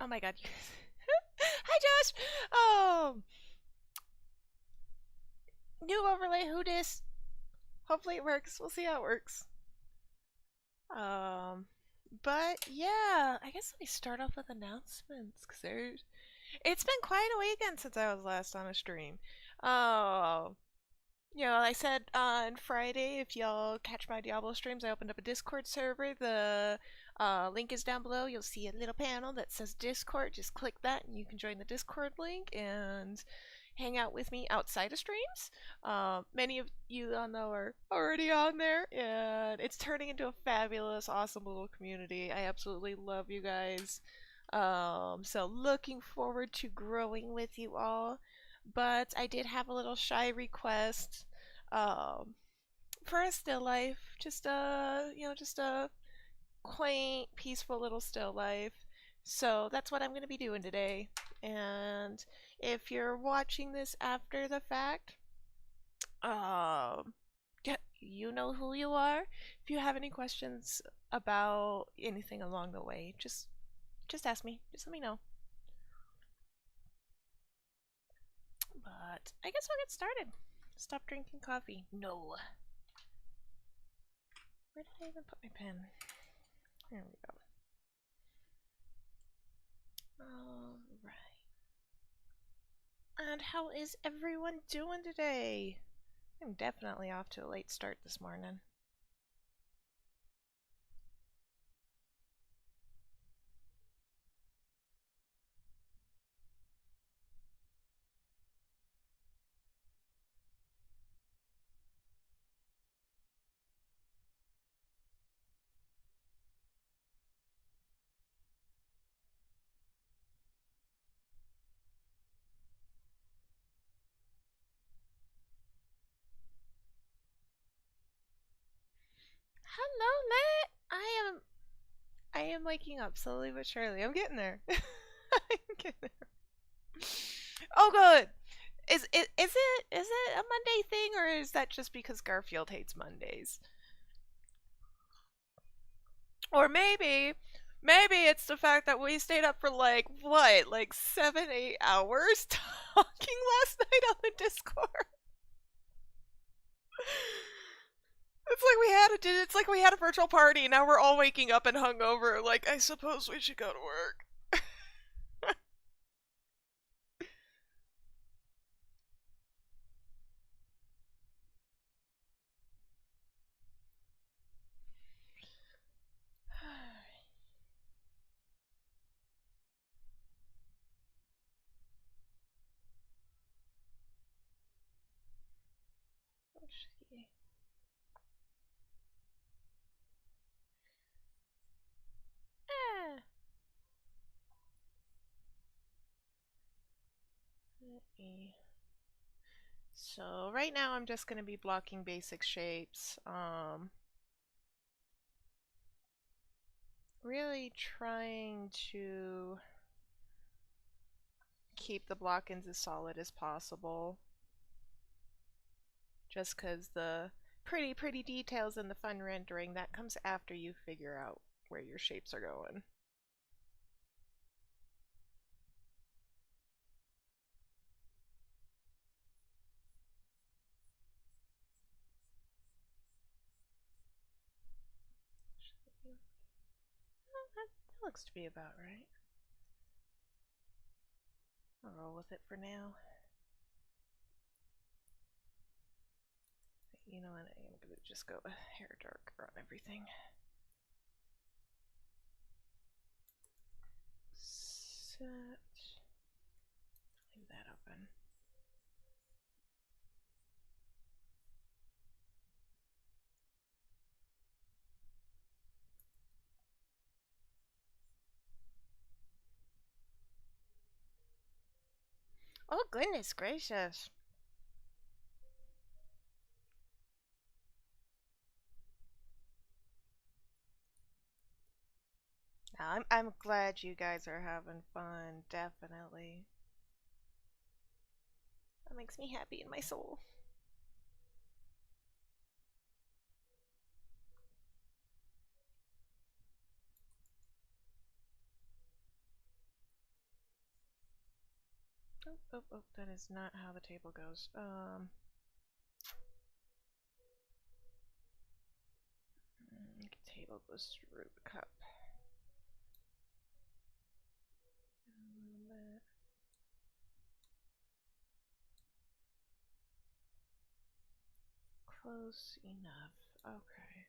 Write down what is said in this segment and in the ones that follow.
Oh my god, you guys. Hi, Josh! Oh, new overlay, who dis? Hopefully it works. We'll see how it works. Um, but yeah, I guess let me start off with announcements because it's been quite a weekend since I was last on a stream. Oh, I said on Friday, if y'all catch my Diablo streams, I opened up a Discord server. The link is down below. You'll see a little panel that says Discord. Just click that and you can join the Discord link and hang out with me outside of streams. Many of you I know are already on there, and it's turning into a fabulous, awesome little community. I absolutely love you guys. So looking forward to growing with you all. But I did have a little shy request um, for a still life, just a quaint, peaceful little still life. So that's what I'm going to be doing today. And if you're watching this after the fact, yeah, you know who you are. If you have any questions about anything along the way, just ask me. Just let me know. But I guess I'll get started. Stop drinking coffee. No. Where did I even put my pen? There we go. Alright. And how is everyone doing today? I'm definitely off to a late start this morning. Hello, Matt. I am waking up slowly but surely. I'm getting there. I'm getting there. Oh, good. Is it a Monday thing, or is that just because Garfield hates Mondays? Or maybe it's the fact that we stayed up for like what, like 7, 8 hours talking last night on the Discord. It's like we had a virtual party. Now we're all waking up and hungover. Like, I suppose we should go to work. Ah. So right now I'm just going to be blocking basic shapes. Really trying to keep the block-ins as solid as possible. Just because the pretty details and the fun rendering, that comes after you figure out where your shapes are going. That looks to be about right. I'll roll with it for now. You know what, I'm gonna just go a hair darker on everything. Set. Leave that open. Oh, goodness gracious. I'm glad you guys are having fun, definitely. That makes me happy in my soul. oh, that is not how the table goes. Table goes through the cup. A little bit. Close enough. Okay.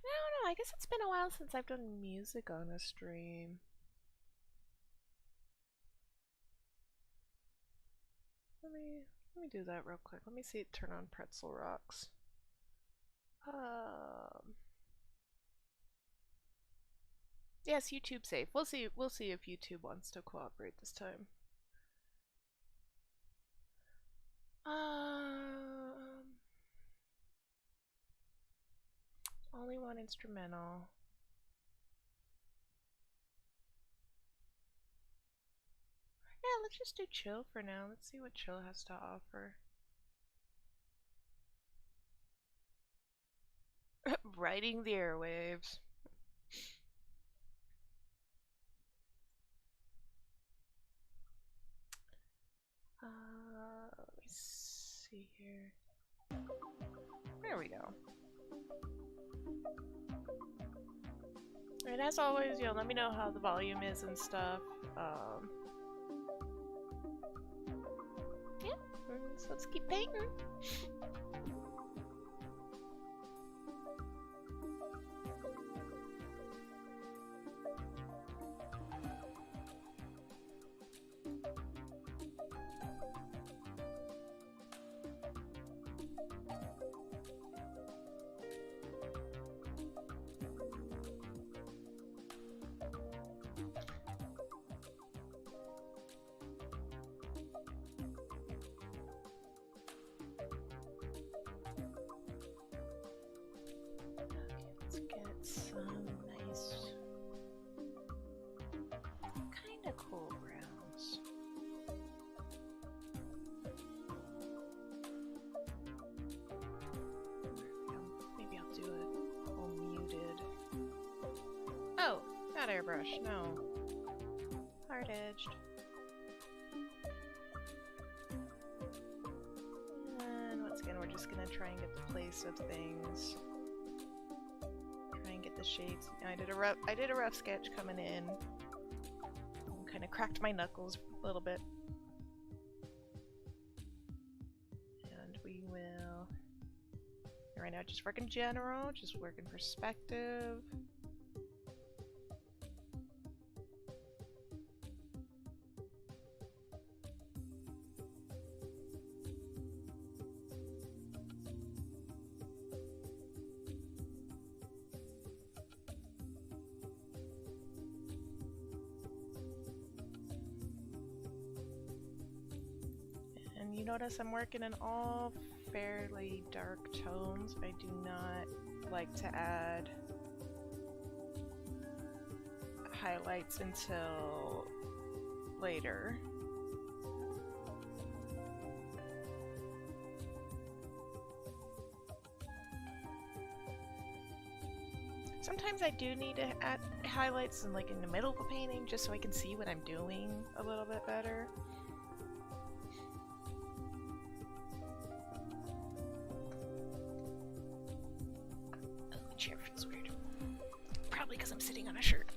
I don't know. I guess it's been a while since I've done music on a stream. Let me do that real quick. Let me see it turn on Pretzel Rocks. Yes, YouTube safe. We'll see if YouTube wants to cooperate this time. Only one instrumental. Yeah, let's just do chill for now. Let's see what chill has to offer. Riding the airwaves. Let me see here. There we go. And as always, let me know how the volume is and stuff. Yeah, so let's keep painting. Airbrush, no. Hard edged. And once again, we're just gonna try and get the place of things. Try and get the shapes. I did a rough sketch coming in. Kind of cracked my knuckles a little bit. And we will. Right now, just working general, just working perspective. Notice I'm working in all fairly dark tones. I do not like to add highlights until later. Sometimes I do need to add highlights in the middle of a painting just so I can see what I'm doing a little bit better. Chair feels weird. Probably because I'm sitting on a shirt.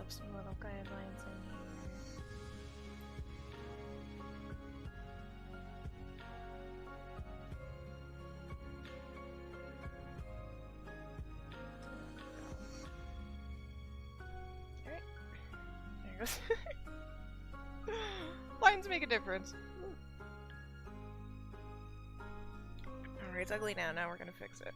myself some little guidelines in here. Alright. There it goes. Lines make a difference. Alright, it's ugly now. Now we're gonna fix it.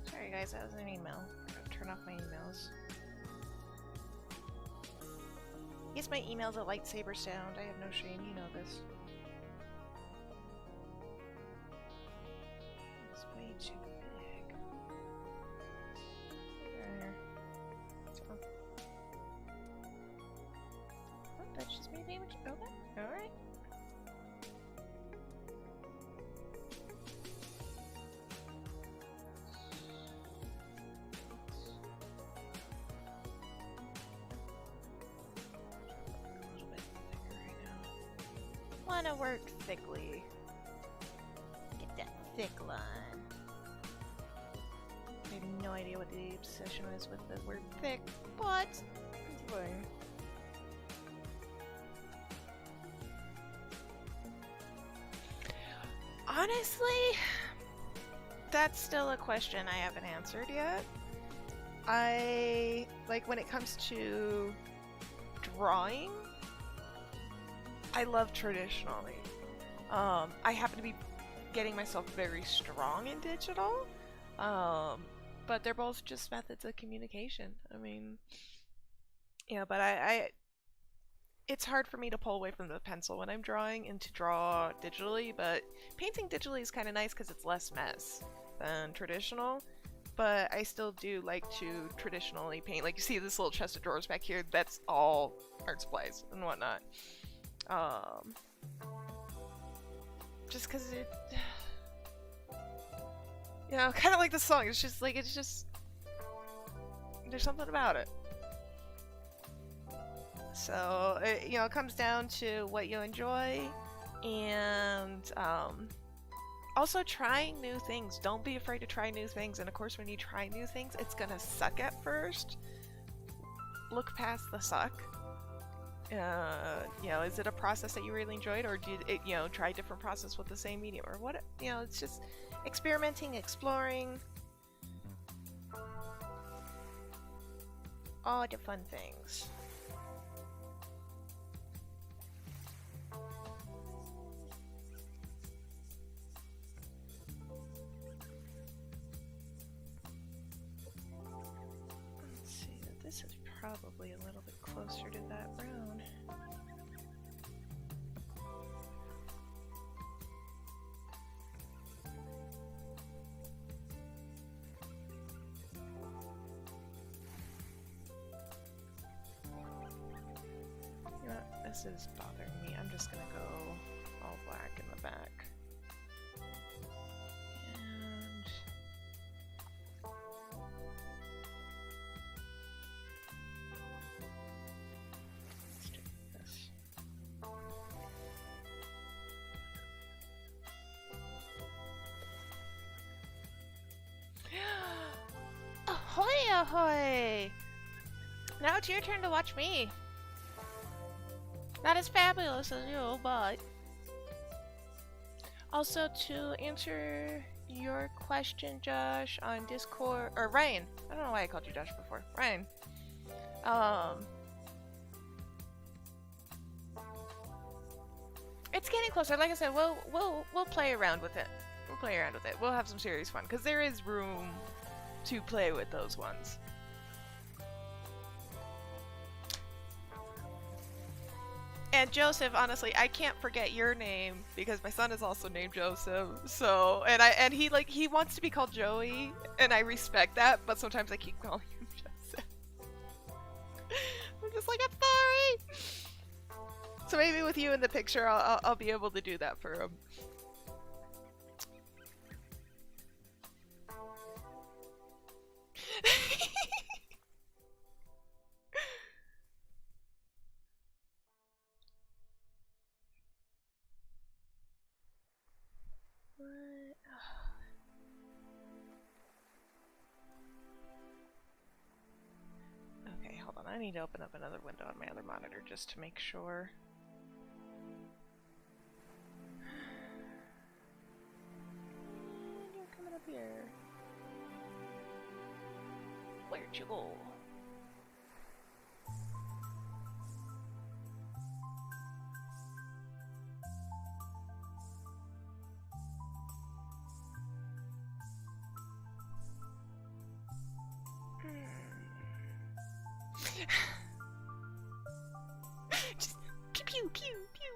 Sorry guys, that was an email. I'm gonna turn off my emails. Yes, my email's a lightsaber sound. I have no shame, you know this. It's way too big. There. Oh, that's just me being okay. Alright. Wanna work thickly. Get that thick line. I have no idea what the obsession is with the word thick, but it's fine. Honestly, that's still a question I haven't answered yet. Like when it comes to drawing, I love traditionally. I happen to be getting myself very strong in digital, but they're both just methods of communication. I mean, yeah, but it's hard for me to pull away from the pencil when I'm drawing and to draw digitally, but painting digitally is kind of nice because it's less mess than traditional. But I still do like to traditionally paint. Like you see this little chest of drawers back here, that's all art supplies and whatnot. Just because it, you know, kind of like the song. It's just there's something about it. So it, you know, it comes down to what you enjoy, and also trying new things. Don't be afraid to try new things. And of course, when you try new things, it's gonna suck at first. Look past the suck. You know, is it a process that you really enjoyed, or did it, you know, try a different process with the same medium, or what? You know, it's just experimenting, exploring. all the fun things. Let's see, this is probably a little bit closer to that round. This is bothering me. I'm just gonna go all black in the back. And let's do this. Ahoy, ahoy! Now it's your turn to watch me. Not as fabulous as you, but... Also, to answer your question, Josh, on Discord... Or Ryan. I don't know why I called you Josh before. Ryan. It's getting closer. Like I said, we'll play around with it. We'll play around with it. We'll have some serious fun, because there is room to play with those ones. And Joseph, honestly, I can't forget your name because my son is also named Joseph. So, and he wants to be called Joey, and I respect that, but sometimes I keep calling him Joseph. I'm just like, I'm sorry. So maybe with you in the picture, I'll be able to do that for him. Okay, hold on. I need to open up another window on my other monitor just to make sure. And you're coming up here. Where'd you go? Just pew pew pew pew.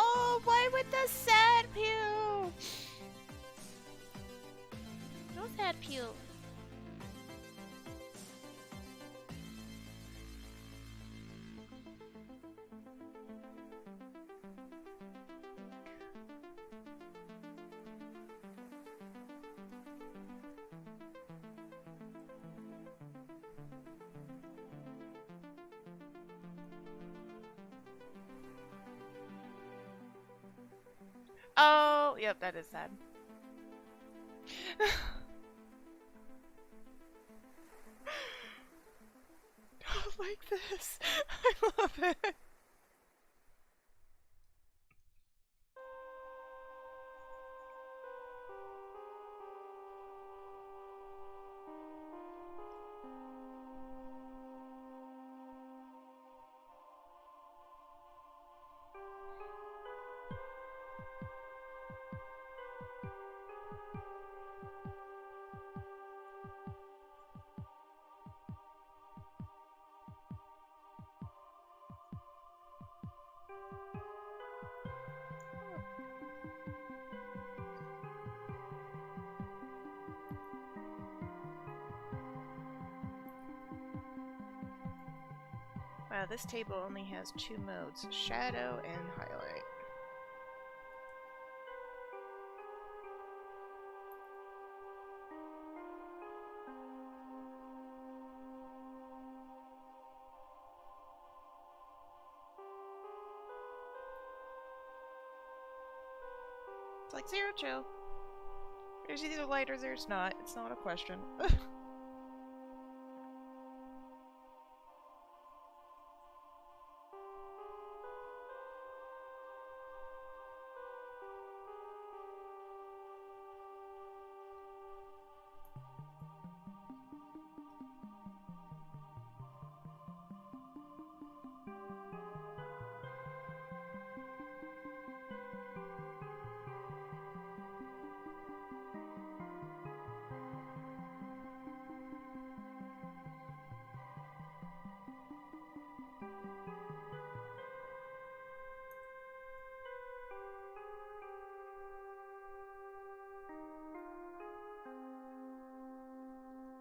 Oh, why with the sad pew? No sad pew. Oh, yep, that is sad. I like this. I love it. Wow, this table only has two modes, shadow and highlight. It's like zero chill. There's either light or there's not. It's not a question.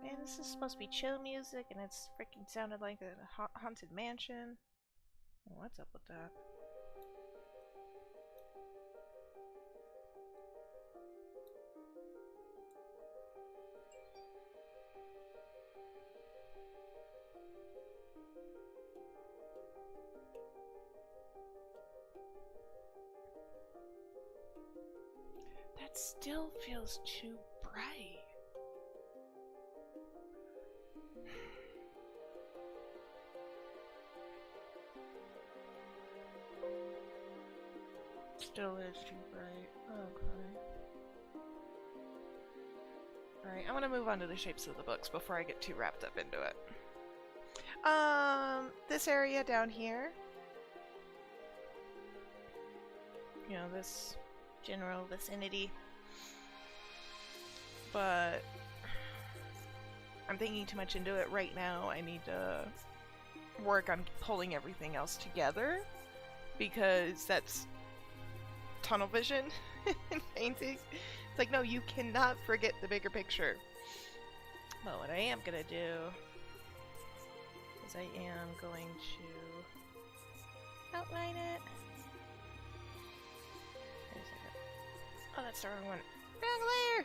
Man, this is supposed to be chill music, and it's freaking sounded like a haunted mansion. What's up with that? That still feels too bright. Still is too bright. Okay. Alright, I'm gonna move on to the shapes of the books before I get too wrapped up into it. This area down here. You know, this general vicinity. But I'm thinking too much into it right now. I need to work on pulling everything else together, because that's tunnel vision in painting. It's like, no, you cannot forget the bigger picture. But what I am gonna do is I am going to outline it. Oh, that's the wrong one. Wrong layer!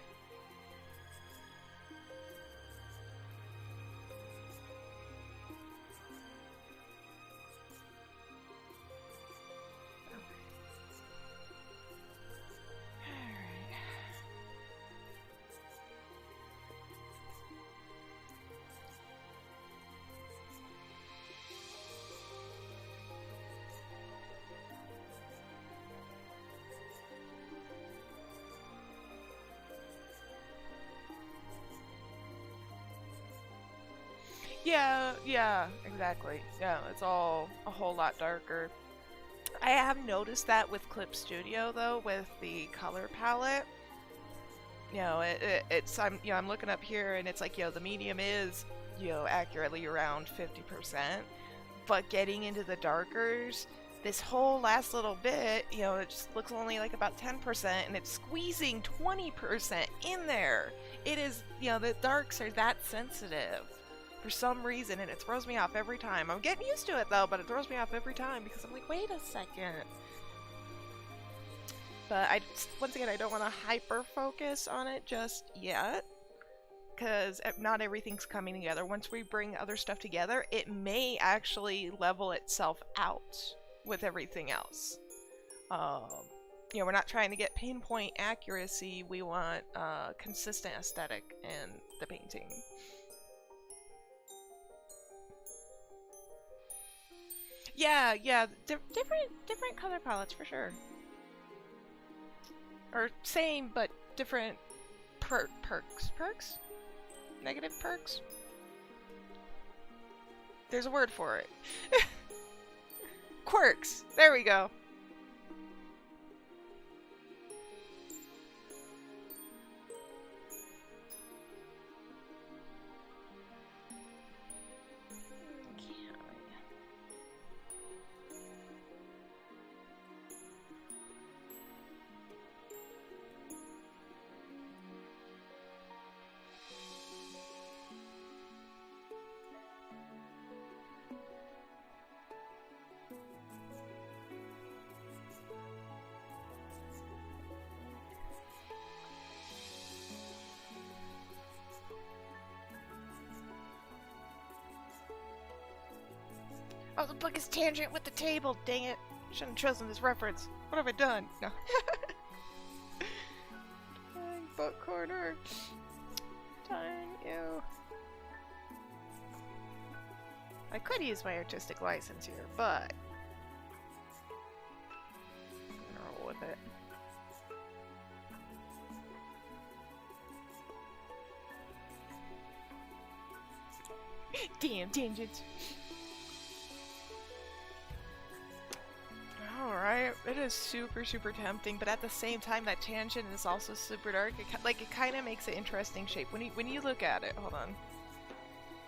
Yeah, exactly. Yeah, it's all a whole lot darker. I have noticed that with Clip Studio though, with the color palette. You know, I'm looking up here and it's like, the medium is, accurately around 50%, but getting into the darkers, this whole last little bit, it just looks only like about 10%, and it's squeezing 20% in there. It is, the darks are that sensitive for some reason, and it throws me off every time. I'm getting used to it though, but it throws me off every time because I'm like, wait a second. But once again, I don't want to hyper focus on it just yet, because not everything's coming together. Once we bring other stuff together, it may actually level itself out with everything else. We're not trying to get pinpoint accuracy. We want consistent aesthetic in the painting. Yeah, different color palettes for sure. Or same, but different perks. Perks? Negative perks? There's a word for it. Quirks! There we go. Oh, the book is tangent with the table, dang it. Shouldn't have chosen this reference. What have I done? No. I could use my artistic license here, but I'm gonna roll with it. Damn tangents. Alright, it is super tempting, but at the same time that tangent is also super dark. It kind of makes an interesting shape. When you look at it, hold on.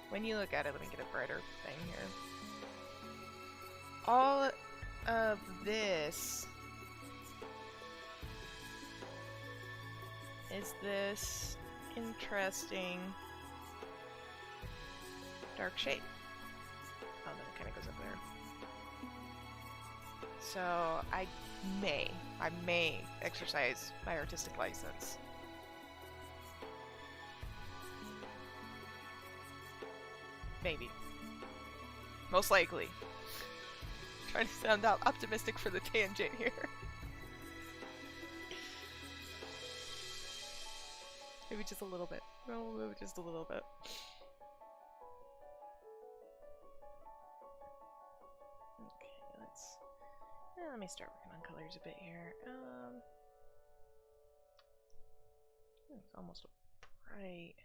When you look at it, let me get a brighter thing here. All of this is this interesting dark shape. Oh, then it kind of goes up there. So I may exercise my artistic license. Maybe. Most likely. Trying to sound optimistic for the tangent here. Maybe just a little bit. No, maybe just a little bit. Let me start working on colors a bit here. It's almost bright.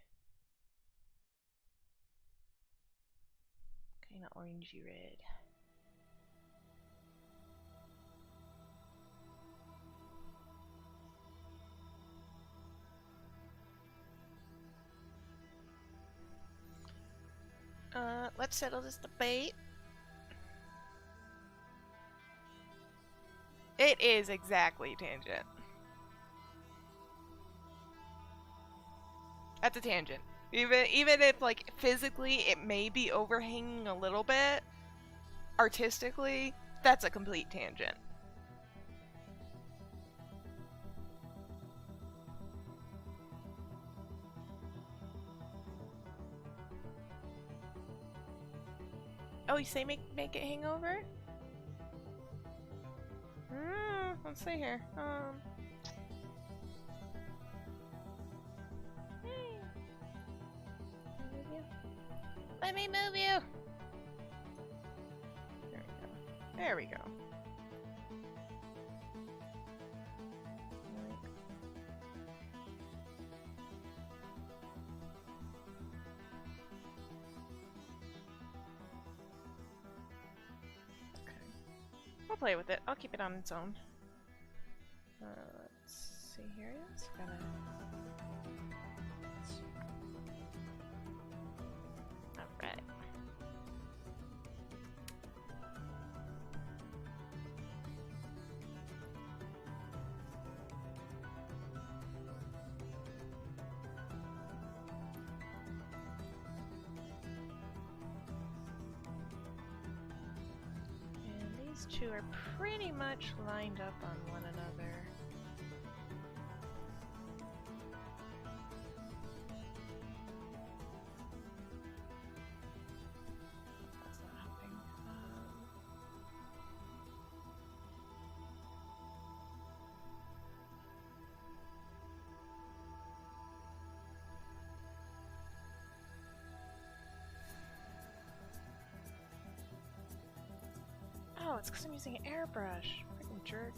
Kind of orangey red. Let's settle this debate. It is exactly tangent. That's a tangent. Even if, like, physically it may be overhanging a little bit, artistically, that's a complete tangent. Oh, you say make it hang over? Let's see here. Hey. Move you. Let me move you. There we go. There we go. I'll play with it. I'll keep it on its own. Let's see here. It's gotta. Alright. These two are pretty much lined up on one another. That's not helping. Oh, it's because I'm using an airbrush. Freaking jerk.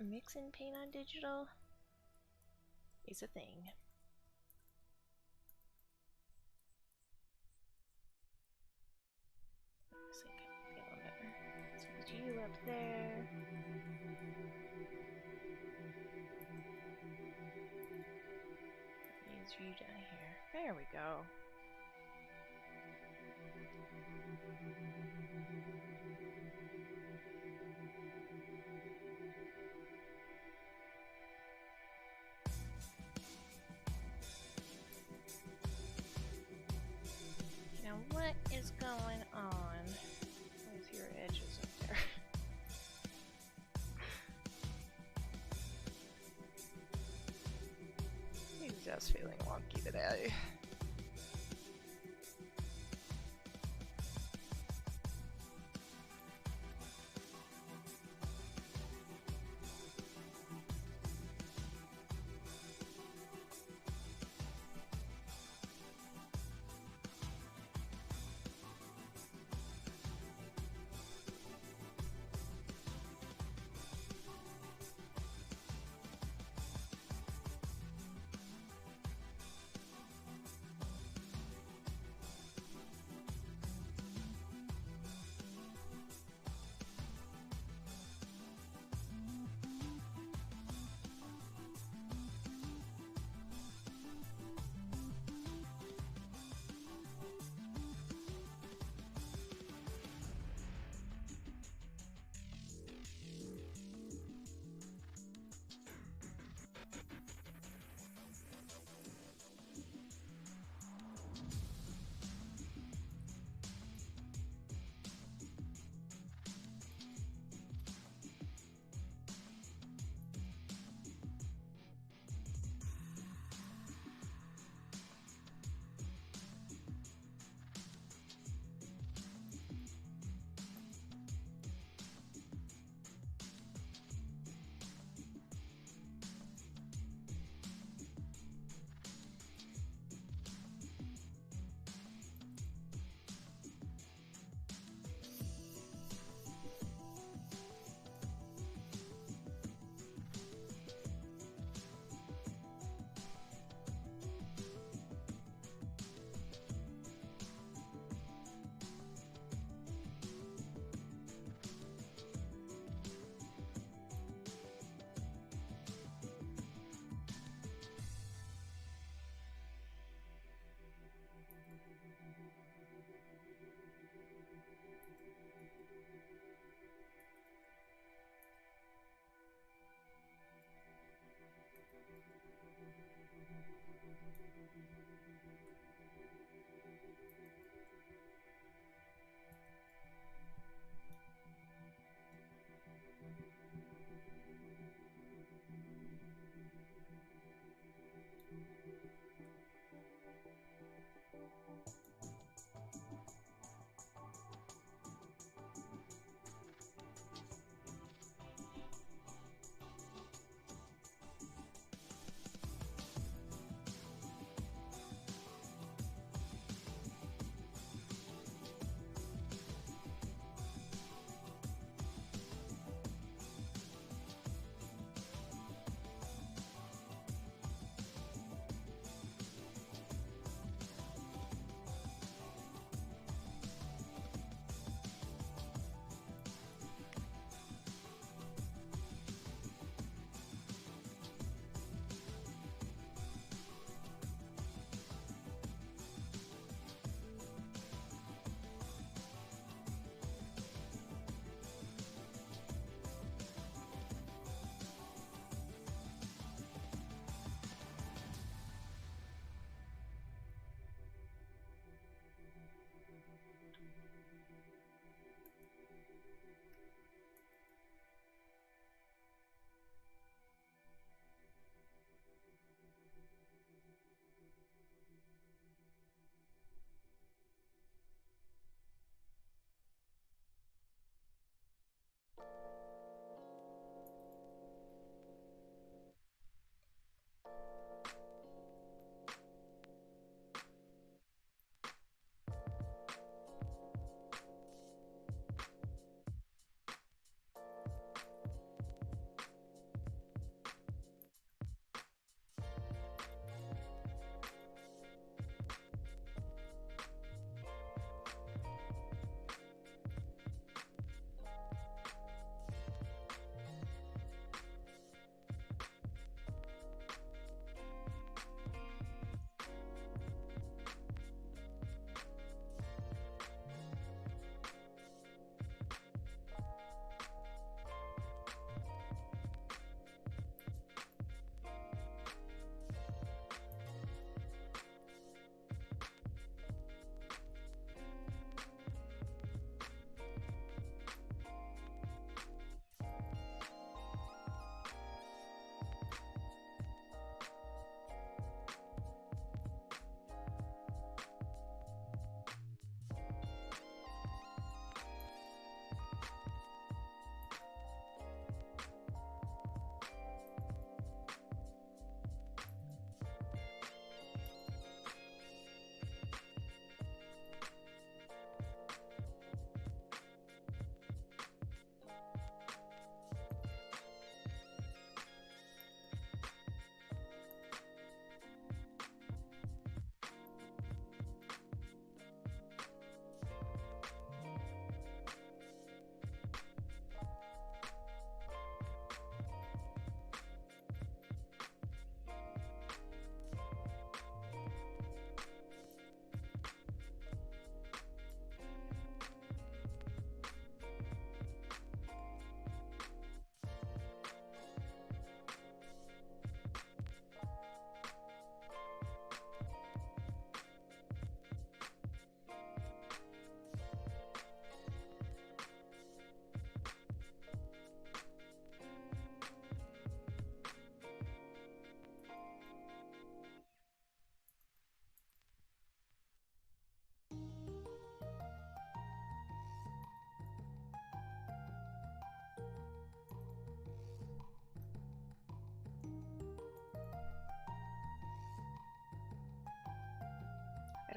mixing paint on digital is a thing. So it can be a little better. So put you up there. Use you down here. There we go. Now what is going on with your edges up there? He's just feeling wonky today.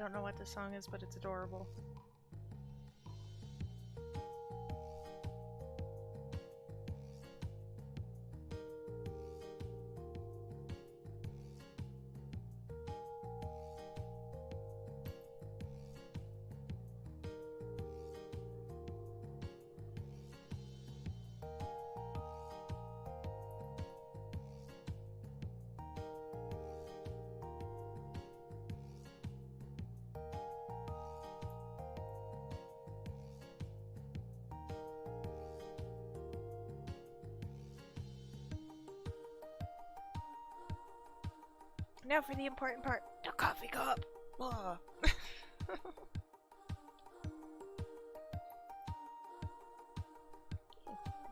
don't know what this song is, but it's adorable. Now for the important part, the coffee cup. Ugh. That's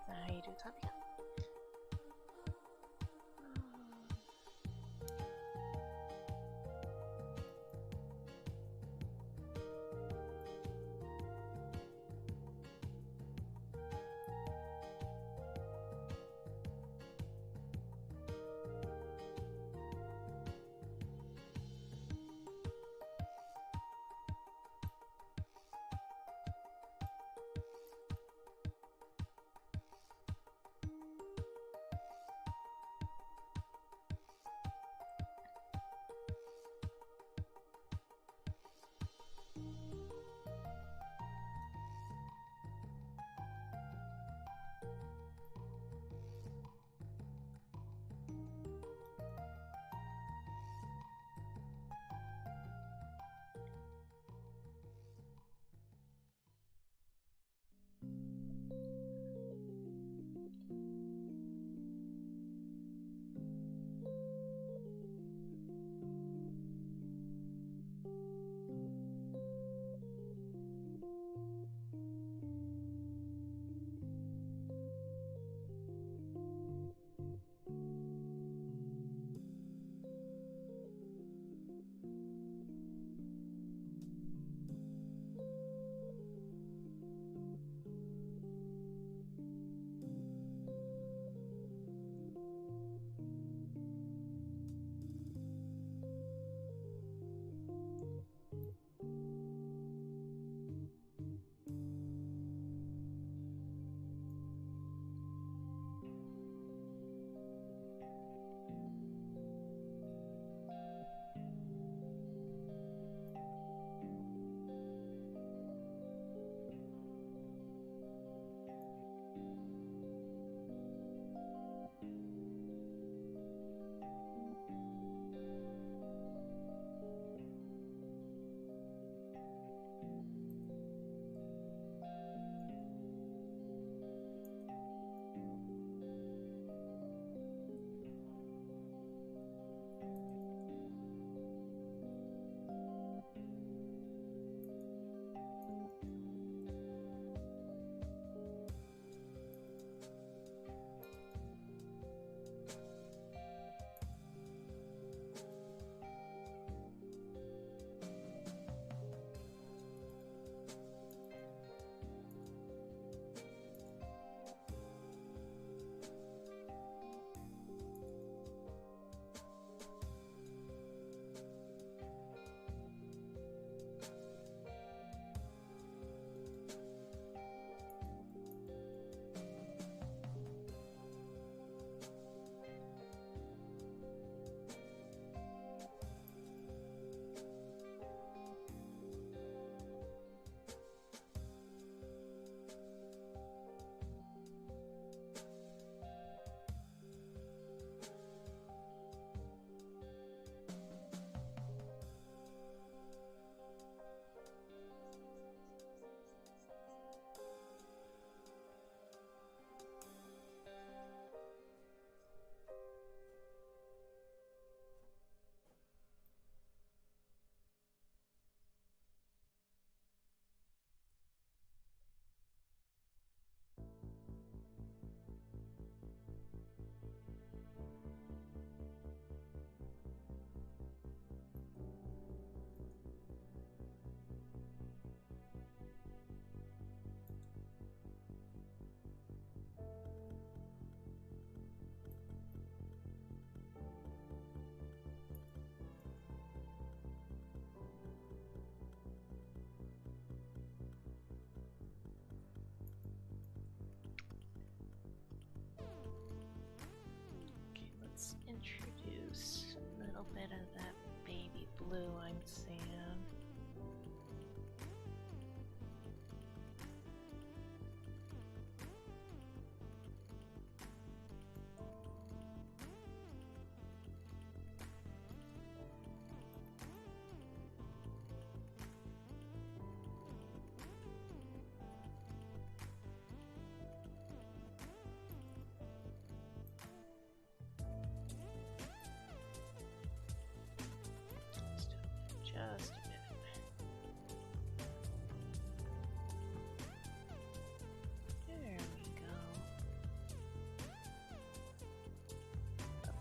not how you do a coffee cup.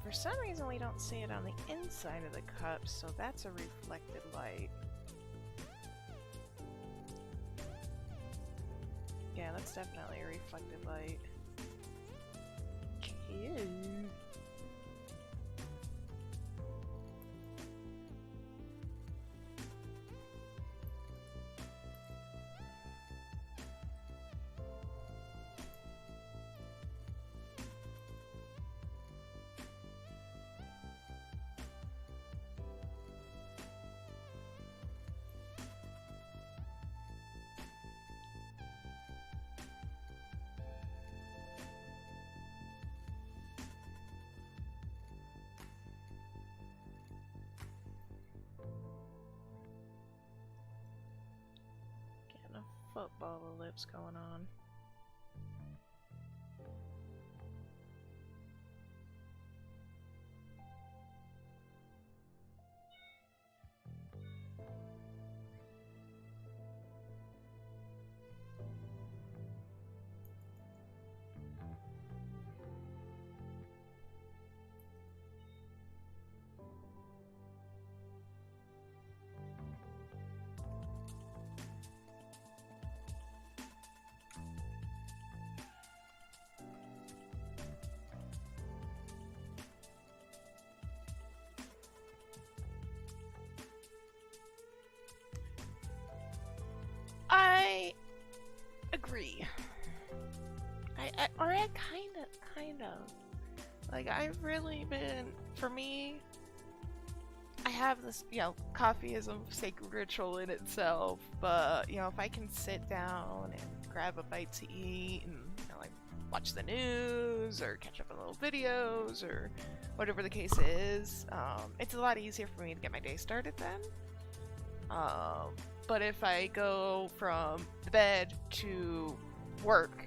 for some reason we don't see it on the inside of the cup, so that's a reflected light. Yeah, that's definitely a reflected light. Cute. Football of lips going on. I agree. I kind of. Like, I've really been, for me, I have this, coffee is a sacred ritual in itself, but, if I can sit down and grab a bite to eat and, like, watch the news or catch up on little videos or whatever the case is, it's a lot easier for me to get my day started then. But if I go from the bed to work,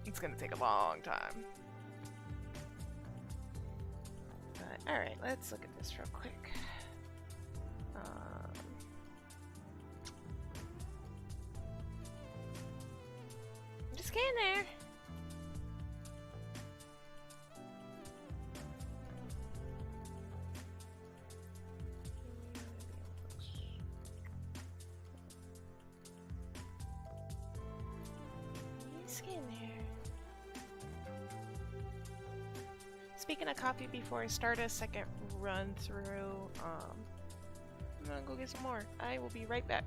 it's gonna take a long time. But alright, let's look at this real quick. Just get in there. Speaking of coffee, before I start a second run through, I'm gonna go get some more. I will be right back.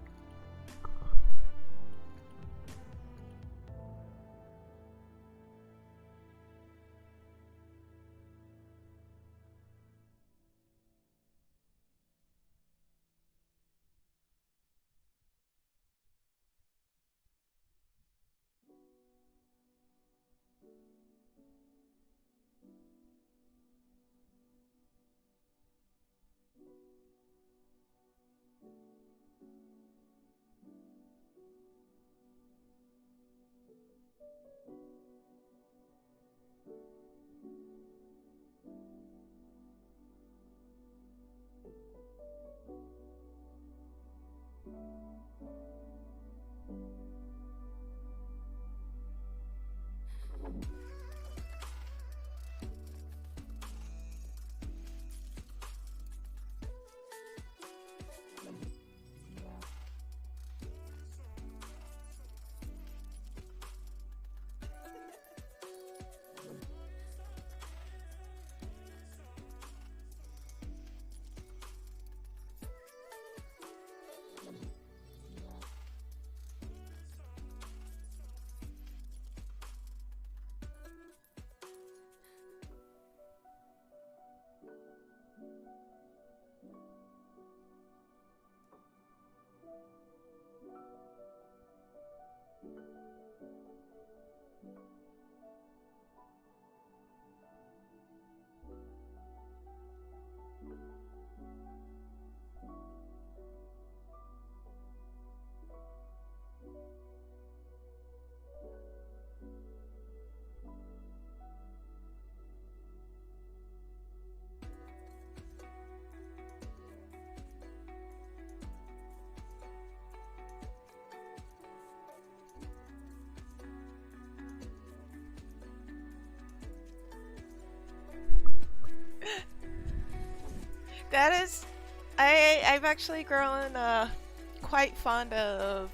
That is, I've actually grown quite fond of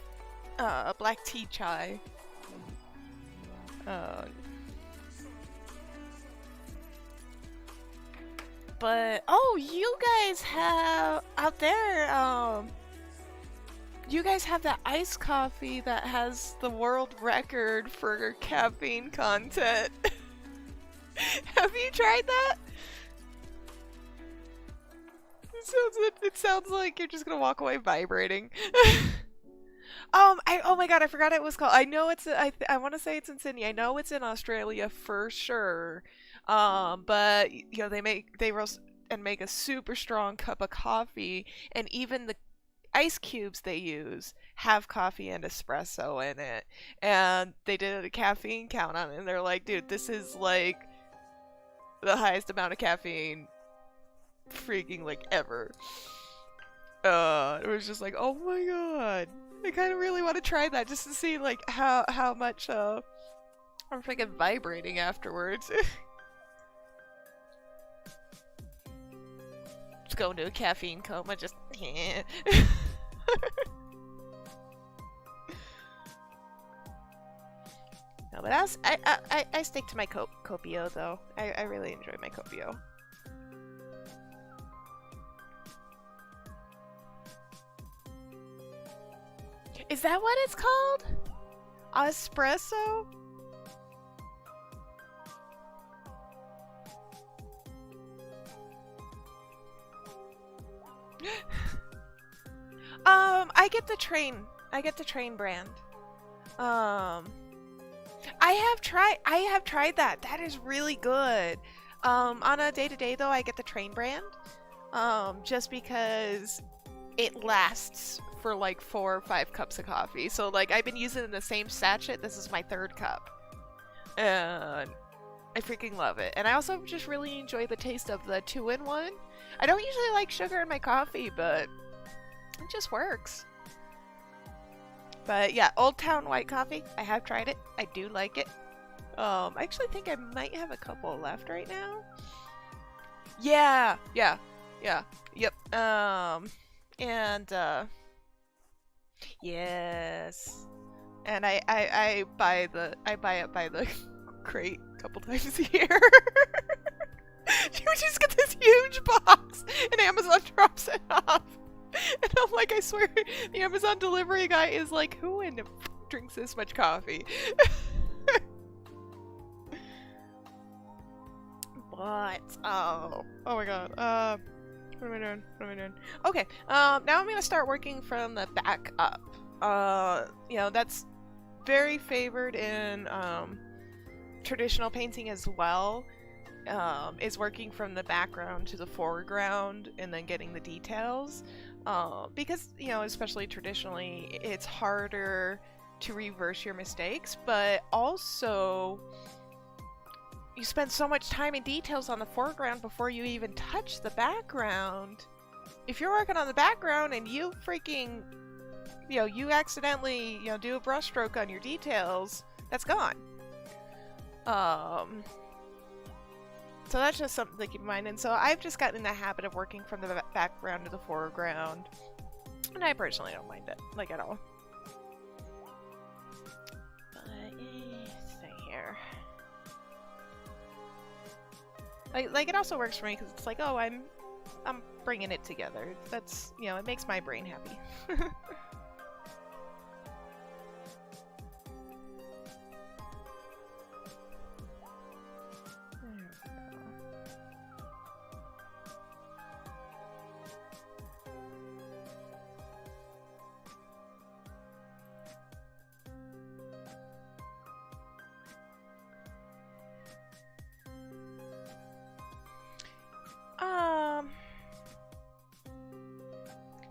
black tea chai. Uh, but oh, you guys have out there. You guys have that iced coffee that has the world record for caffeine content. Have you tried that? It sounds like you're just gonna walk away vibrating. Oh my god, I forgot it was called. I know it's I want to say it's in Sydney. I know it's in Australia for sure. But you know they roast and make a super strong cup of coffee, and even the ice cubes they use have coffee and espresso in it. And they did a caffeine count on it, and they're like, dude, this is like the highest amount of caffeine freaking like ever. It was just like, oh my god. I kind of really want to try that just to see like how much I'm freaking vibrating afterwards. Just go into a caffeine coma, just No, but I stick to my Copio though. I really enjoy my Copio. Is that what it's called? Espresso? I get the train. I get the train brand. I have tried that. That is really good. On a day-to-day though, I get the train brand. Just because it lasts for like 4 or 5 cups of coffee. So like I've been using the same sachet. This is my 3rd cup. And I freaking love it. And I also just really enjoy the taste of the 2-in-1. I don't usually like sugar in my coffee, but it just works. But yeah, Old Town White Coffee. I have tried it. I do like it. I actually think I might have a couple left right now. Yeah. Yep. Yes. And I buy it by the crate a couple times a year. You just get this huge box and Amazon drops it off. And I'm like, I swear, the Amazon delivery guy is like, who in the drinks this much coffee? But, oh my god, what am I doing? Okay, now I'm gonna start working from the back up. You know, that's very favored in, traditional painting as well. Is working from the background to the foreground and then getting the details. Because, you know, especially traditionally, it's harder to reverse your mistakes, but also you spend so much time and details on the foreground before you even touch the background. If you're working on the background and you freaking, you know, you accidentally, you know, do a brush stroke on your details, that's gone. So that's just something to keep in mind. And so I've just gotten in the habit of working from the background to the foreground. And I personally don't mind it, like, at all. But, stay here. Like it also works for me because it's like, oh, I'm bringing it together. That's, you know, it makes my brain happy.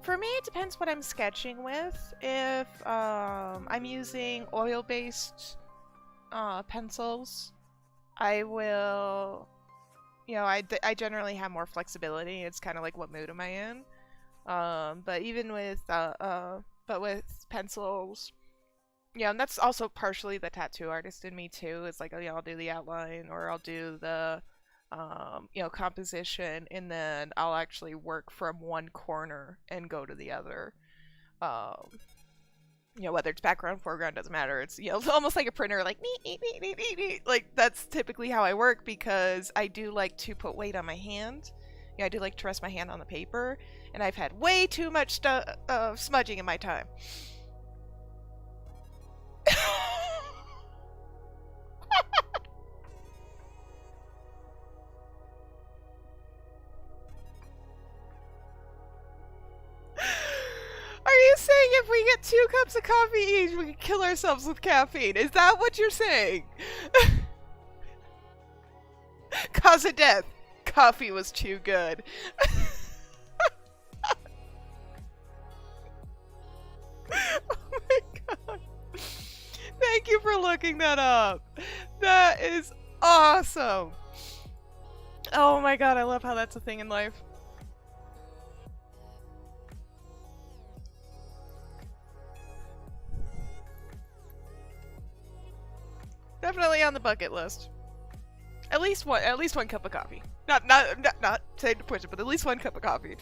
For me, it depends what I'm sketching with. If I'm using oil-based pencils, I will, you know, I generally have more flexibility. It's kind of like what mood am I in. But even with but with pencils, yeah, and that's also partially the tattoo artist in me too. It's like, oh yeah, I'll do the outline or I'll do the composition, and then I'll actually work from one corner and go to the other. Um, whether it's background, foreground, doesn't matter. It's, it's almost like a printer, like, neat, neat, neat, neat, neat, neat. Like, that's typically how I work because I do like to put weight on my hand. I do like to rest my hand on the paper, and I've had way too much smudging in my time. Are you saying if we get 2 cups of coffee each, we can kill ourselves with caffeine? Is that what you're saying? Cause of death. Coffee was too good. Oh my god. Thank you for looking that up. That is awesome. Oh my god, I love how that's a thing in life. Definitely on the bucket list. At least one cup of coffee. Not saying to push it, but at least 1 cup of coffee.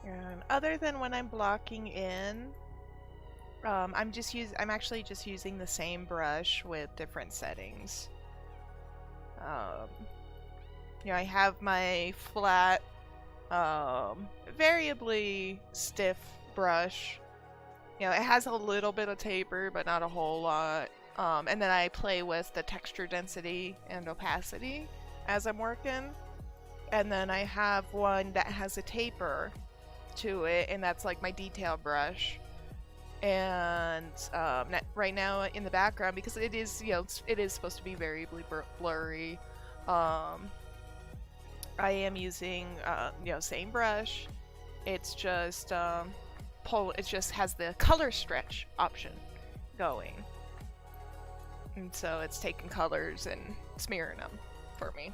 And other than when I'm blocking in, I'm actually just using the same brush with different settings. I have my flat, variably stiff brush. It has a little bit of taper, but not a whole lot. And then I play with the texture density and opacity as I'm working. And then I have one that has a taper to it, and that's like my detail brush. And right now in the background, because it is it is supposed to be variably blurry, I am using same brush. It's just it just has the color stretch option going, and so it's taking colors and smearing them for me.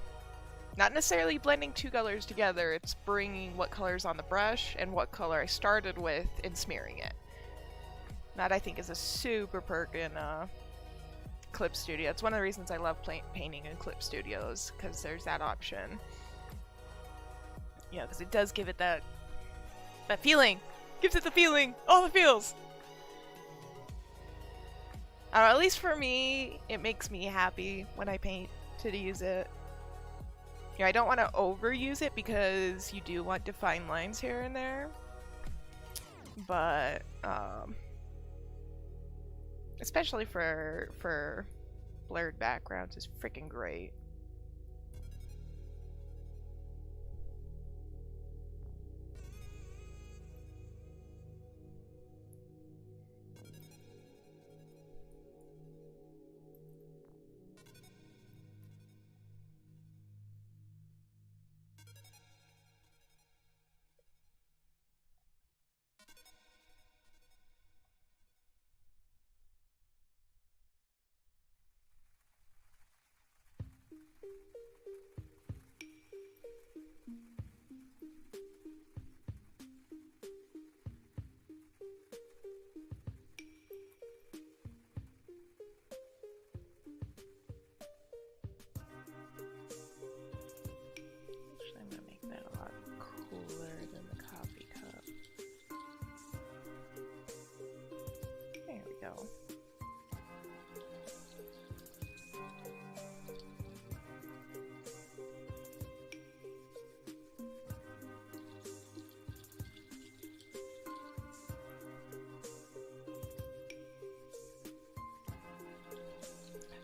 Not necessarily blending 2 colors together, it's bringing what color's on the brush and what color I started with and smearing it. That I think is a super perk in Clip Studio. It's one of the reasons I love painting in Clip Studios, because there's that option. Because it does give it that feeling. Gives it the feeling. All the feels. At least for me, it makes me happy when I paint to use it. I don't want to overuse it because you do want defined lines here and there. But especially for blurred backgrounds is freaking great.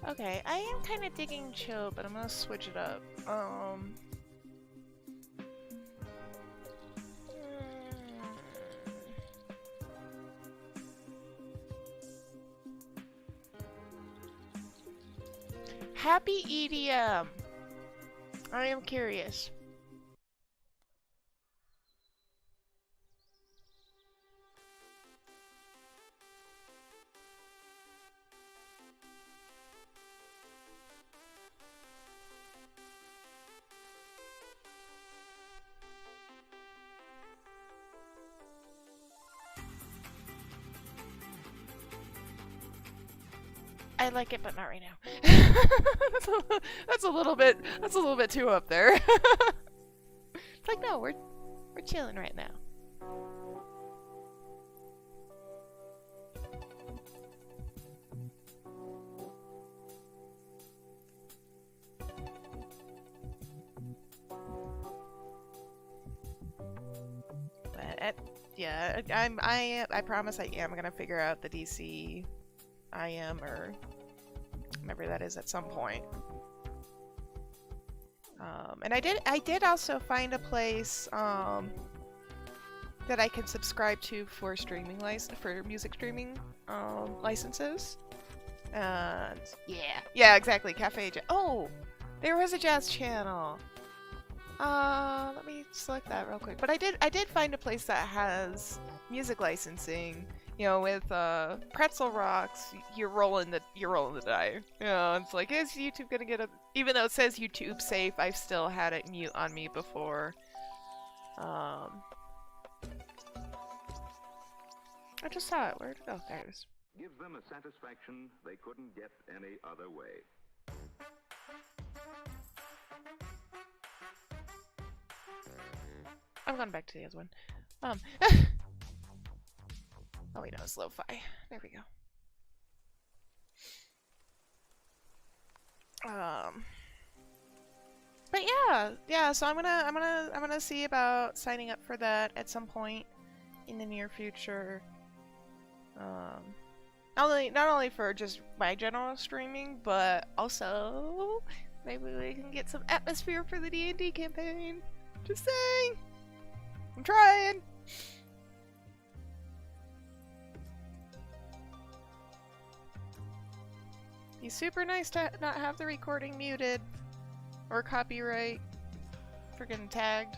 Okay, I am kind of digging chill, but I'm gonna switch it up. Happy EDM. I am curious. I like it, but not right now. That's a little bit. That's a little bit too up there. It's like no, we're chilling right now. But yeah, I promise I am gonna figure out the DC IM or whatever that is at some point. And I did also find a place that I can subscribe to for streaming for music streaming licenses. And yeah, exactly. Cafe. Oh, there was a jazz channel. Let me select that real quick. But I did find a place that has music licensing. You know, with Pretzel Rocks, you're rolling the die. You know, it's like, is YouTube gonna get a? Even though it says YouTube safe, I've still had it mute on me before. I just saw it. Where'd it go? There it is. Gives them a satisfaction they couldn't get any other way. I'm going back to the other one. Oh wait, no, it's lo-fi. There we go. But yeah. So I'm gonna see about signing up for that at some point in the near future. Not only for just my general streaming, but also maybe we can get some atmosphere for the D&D campaign. Just saying. I'm trying. Be super nice to not have the recording muted or copyright freaking tagged.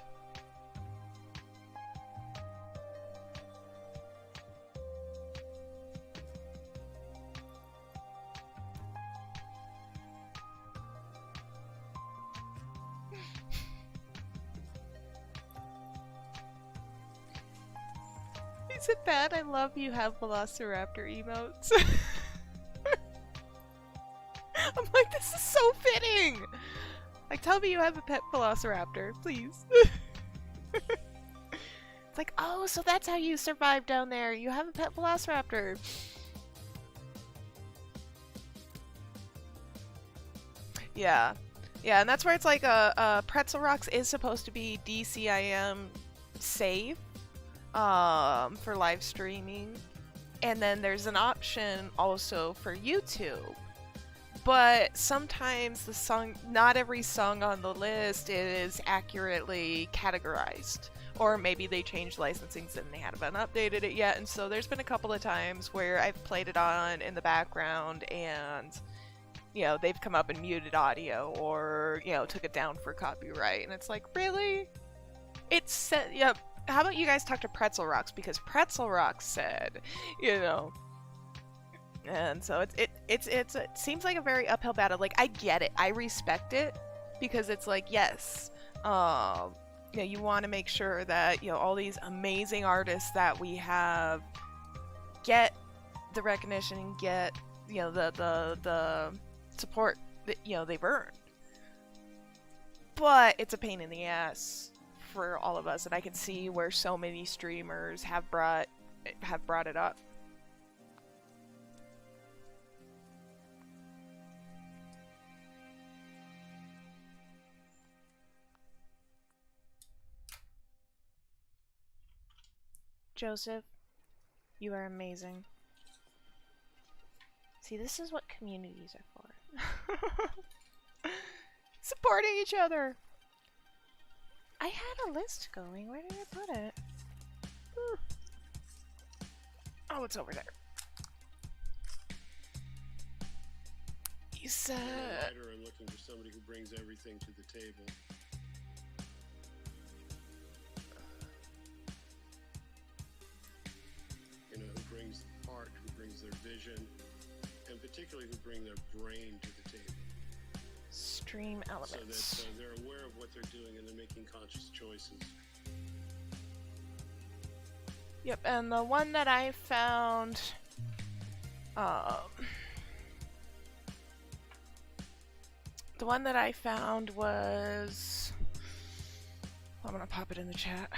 Is it bad? I love you have Velociraptor emotes. I'm like, this is so fitting! Like, tell me you have a pet Velociraptor, please. It's like, oh, so that's how you survive down there. You have a pet Velociraptor. Yeah. Yeah, and that's where it's like Pretzel Rocks is supposed to be DCIM safe for live streaming. And then there's an option also for YouTube. But sometimes not every song on the list is accurately categorized. Or maybe they changed licensings and they haven't updated it yet. And so there's been a couple of times where I've played it on in the background and, you know, they've come up and muted audio or, you know, took it down for copyright. And it's like, really? Yeah. How about you guys talk to Pretzel Rocks? Because Pretzel Rocks said, you know. And so it seems like a very uphill battle. Like, I get it, I respect it, because it's like, yes, you know, you want to make sure that, you know, all these amazing artists that we have get the recognition and get, you know, the support that, you know, they've earned. But it's a pain in the ass for all of us, and I can see where so many streamers have brought it up. Joseph, you are amazing. See, this is what communities are for. Supporting each other. I had a list going. Where did I put it? Oh, it's over there. You said... I'm looking for somebody who brings everything to the table. You know, who brings the heart, who brings their vision, and particularly who bring their brain to the table. Stream elements. So that they're aware of what they're doing and they're making conscious choices. Yep, and the one that I found, was, I'm gonna pop it in the chat.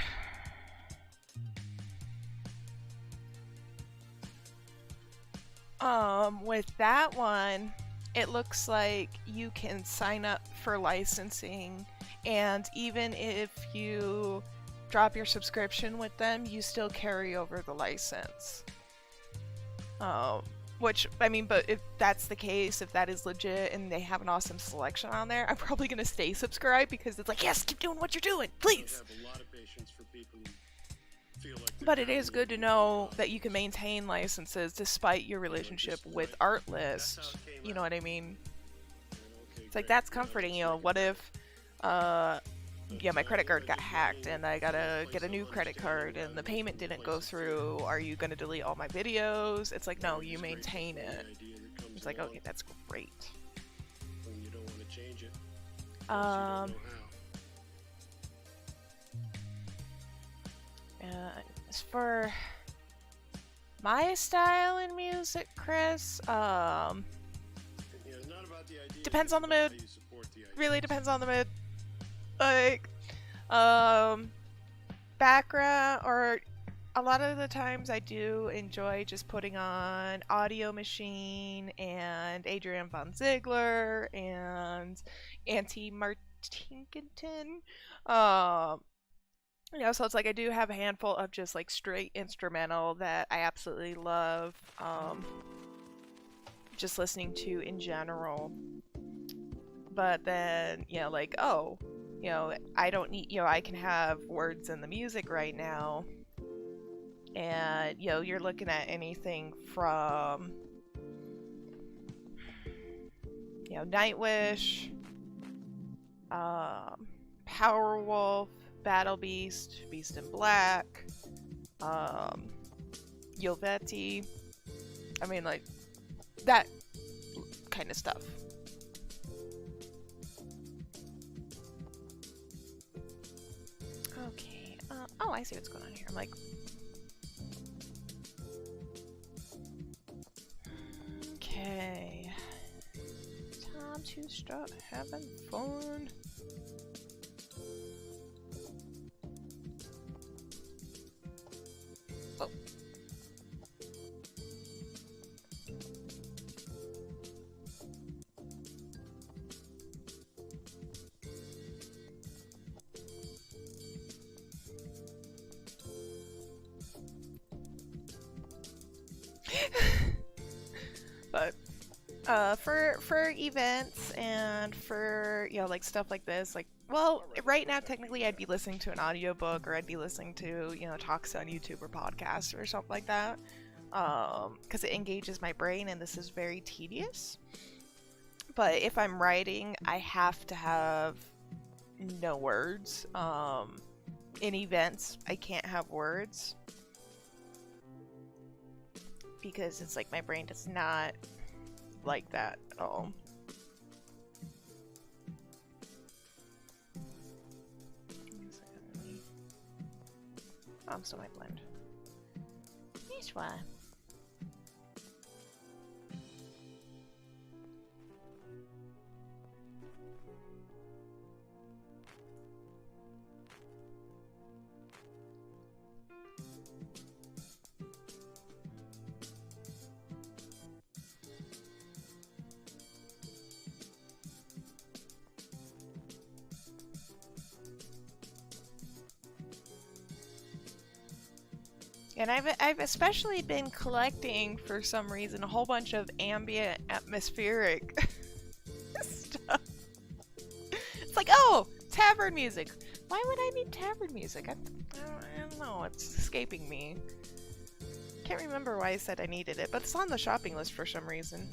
With that one, it looks like you can sign up for licensing, and even if you drop your subscription with them, you still carry over the license. Which, I mean, but if that's the case, if that is legit and they have an awesome selection on there, I'm probably gonna stay subscribed because it's like, yes, keep doing what you're doing, please. I have a lot of patience for people who feel like But it is good to know that you can maintain licenses despite your relationship with Artlist. You know what I mean? It's like, that's comforting, you know. What if, yeah, my credit card got hacked and I gotta get a new credit card and the payment didn't go through? Are you gonna delete all my videos? It's like, no, you maintain it. It's like, okay, that's great. When you don't want to change it. As for my style in music, Chris, depends on the mood. Really depends on the mood. Like, background, or a lot of the times I do enjoy just putting on Audio Machine and Adrian Von Ziegler and Auntie Martinkinton. You know, so it's like I do have a handful of just like straight instrumental that I absolutely love, just listening to in general. But then, you know, like, oh, you know, I don't need, you know, I can have words in the music right now. And, you know, you're looking at anything from, you know, Nightwish, Powerwolf, Battle Beast, Beast in Black, Yolvetti. I mean, like, that kind of stuff. Okay, oh, I see what's going on here. I'm like, okay, time to start having fun. Oh. But for events and for, you know, like stuff like this, like, well, right now technically I'd be listening to an audiobook, or I'd be listening to, you know, talks on YouTube or podcasts or something like that, because it engages my brain, and this is very tedious. But if I'm writing, I have to have no words. In events, I can't have words, because it's like my brain does not like that at all. Oh, I'm still my blend. That's why. And I've especially been collecting, for some reason, a whole bunch of ambient atmospheric stuff. It's like, oh, tavern music. Why would I need tavern music? I don't know. It's escaping me. Can't remember why I said I needed it, but it's on the shopping list for some reason.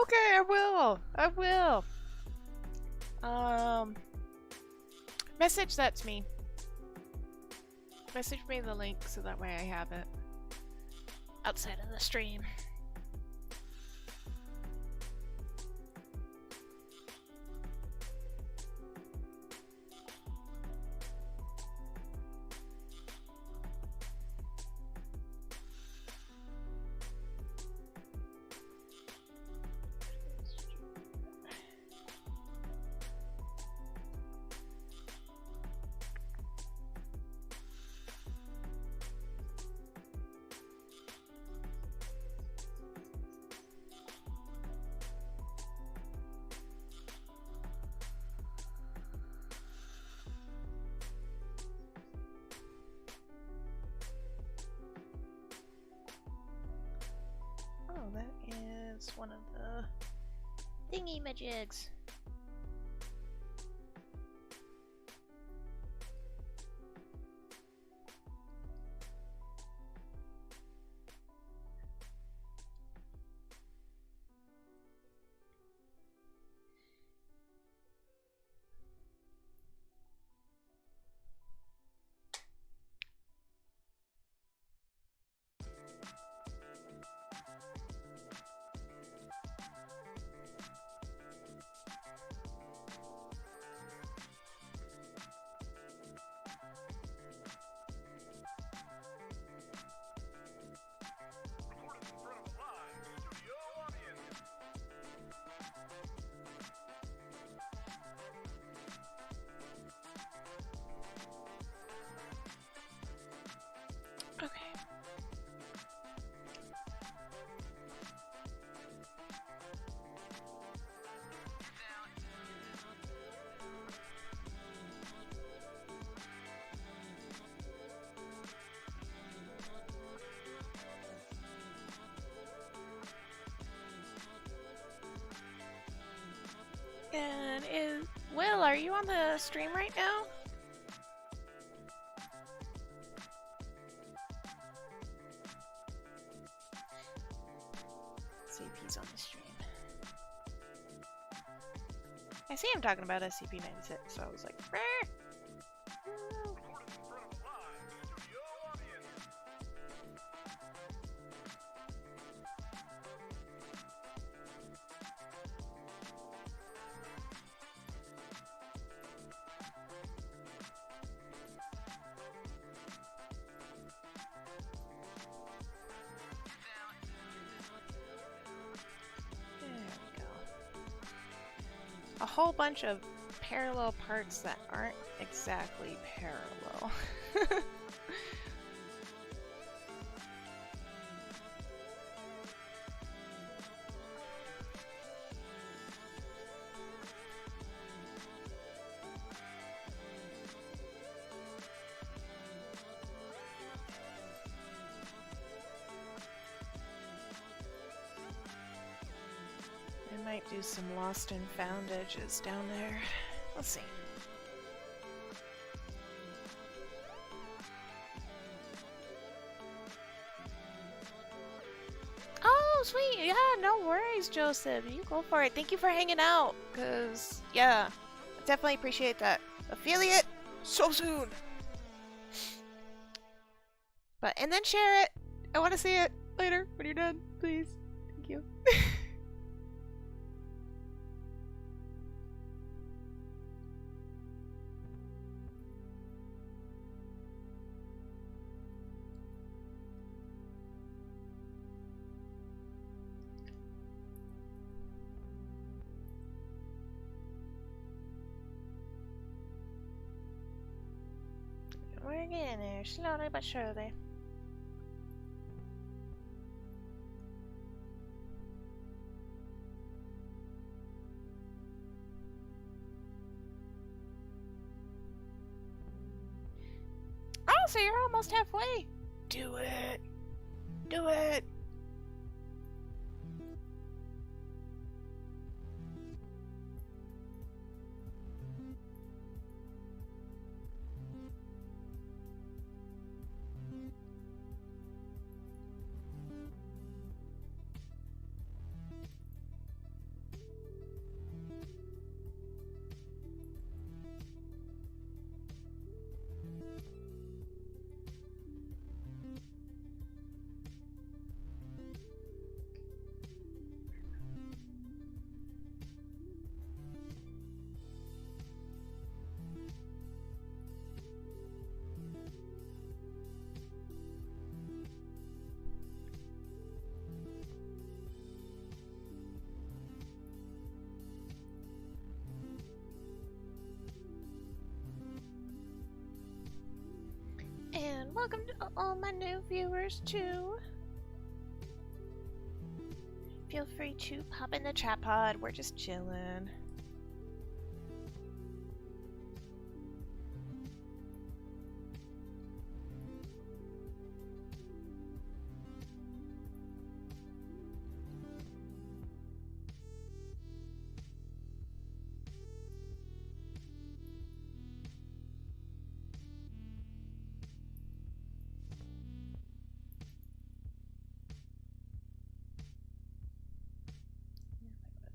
Okay, I will. I will. Message that to me. Message me the link so that way I have it outside of the stream. Oh, that is one of the thingy-majigs. Okay. And Will, are you on the stream right now? I see him talking about SCP-96, so I was like, "Rah!" A whole bunch of parallel parts that aren't exactly parallel. I might do some lost and found edges down there. Let's see. Oh, sweet. Yeah, no worries, Joseph. You go for it. Thank you for hanging out. Because, yeah, I definitely appreciate that. Affiliate so soon. And then share it. I want to see it later when you're done. Please. Thank you. We're getting there, slowly but surely. Oh, so you're almost halfway. Do it. Do it. And welcome to all my new viewers too. Feel free to pop in the chat pod. We're just chilling.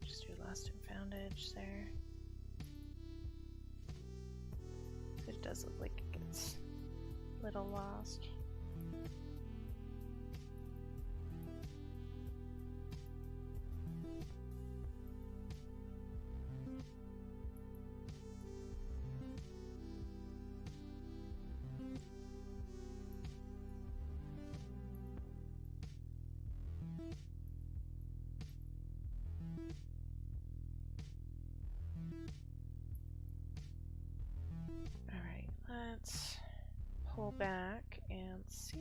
Just do lost and found edge there. It does look like it gets a little lost. Alright, let's pull back and see.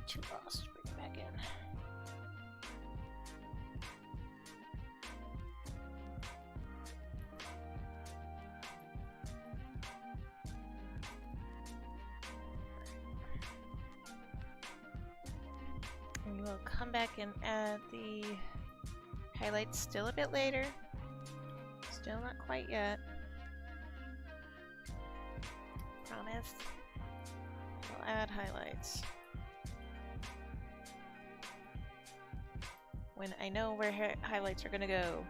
Too lost. Bring it back in. And we'll come back and add the highlights still a bit later. Still not quite yet. Promise. We'll add highlights when I know where highlights are gonna go.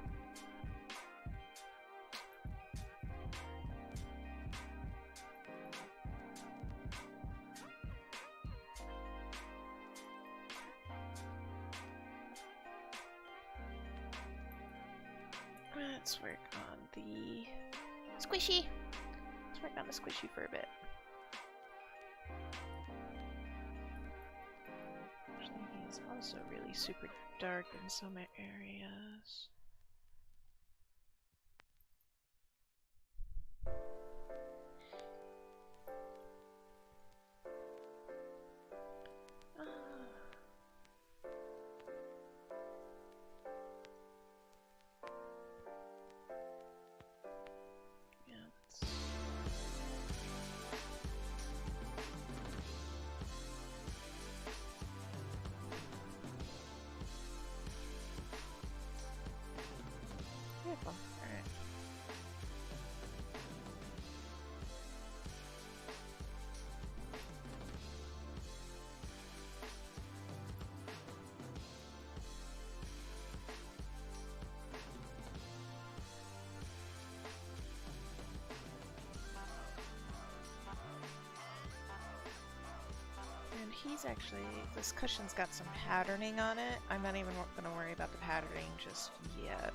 Let's work on the squishy. Let's work on the squishy for a bit. Actually, he's also really super dark in some areas. Beautiful. Alright. And he's actually, this cushion's got some patterning on it. I'm not even going to worry about the patterning just yet.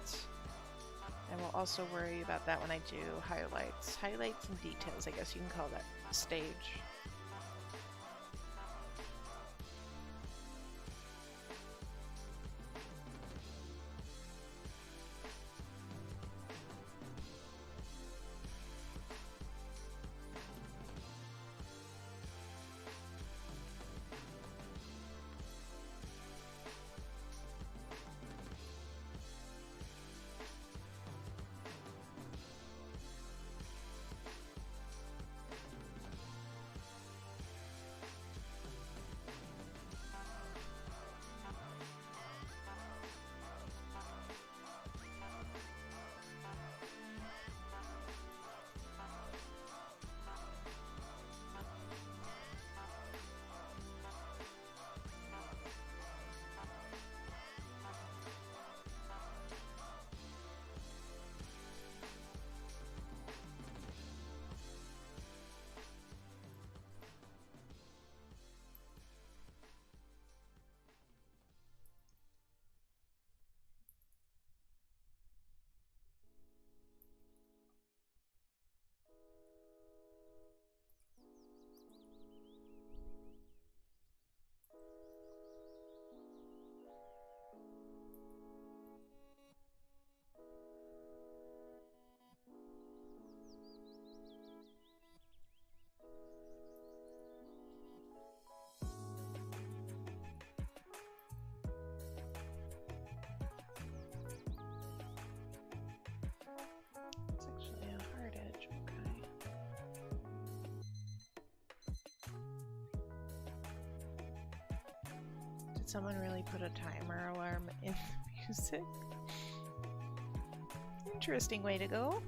I will also worry about that when I do highlights. Highlights and details, I guess you can call that stage. It's actually a hard edge, okay. Did someone really put a timer alarm in the music? Interesting way to go.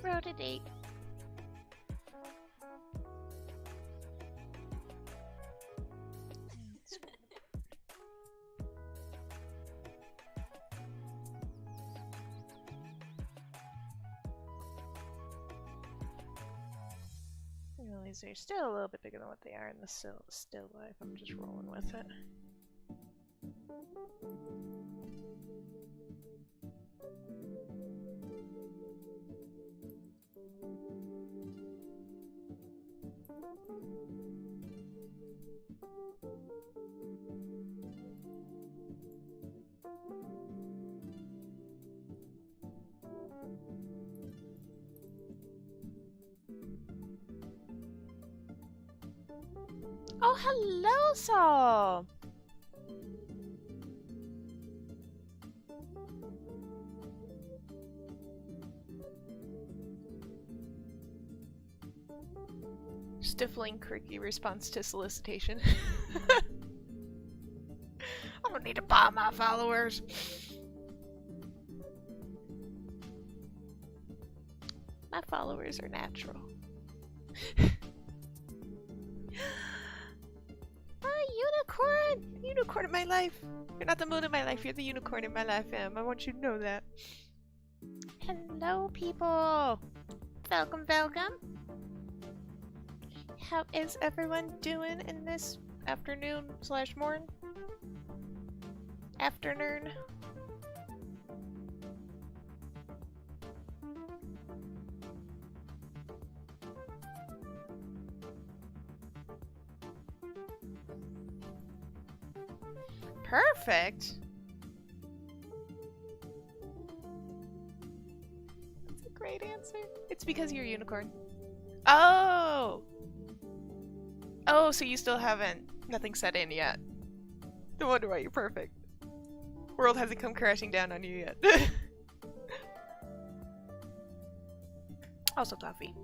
Rodidate. These are still a little bit bigger than what they are in the still life. I'm just rolling with it. Oh, hello, Saul! Stifling, creaky response to solicitation. I don't need to buy my followers. My followers are natural. Unicorn! Unicorn in my life! You're not the moon in my life, you're the unicorn in my life, Em. I want you to know that. Hello, people! Welcome, welcome! How is everyone doing in this afternoon / morn? Afternoon? Perfect. That's a great answer. It's because you're a unicorn. Oh! Oh, so you still haven't... Nothing set in yet. No wonder why you're perfect. World hasn't come crashing down on you yet. Also coffee.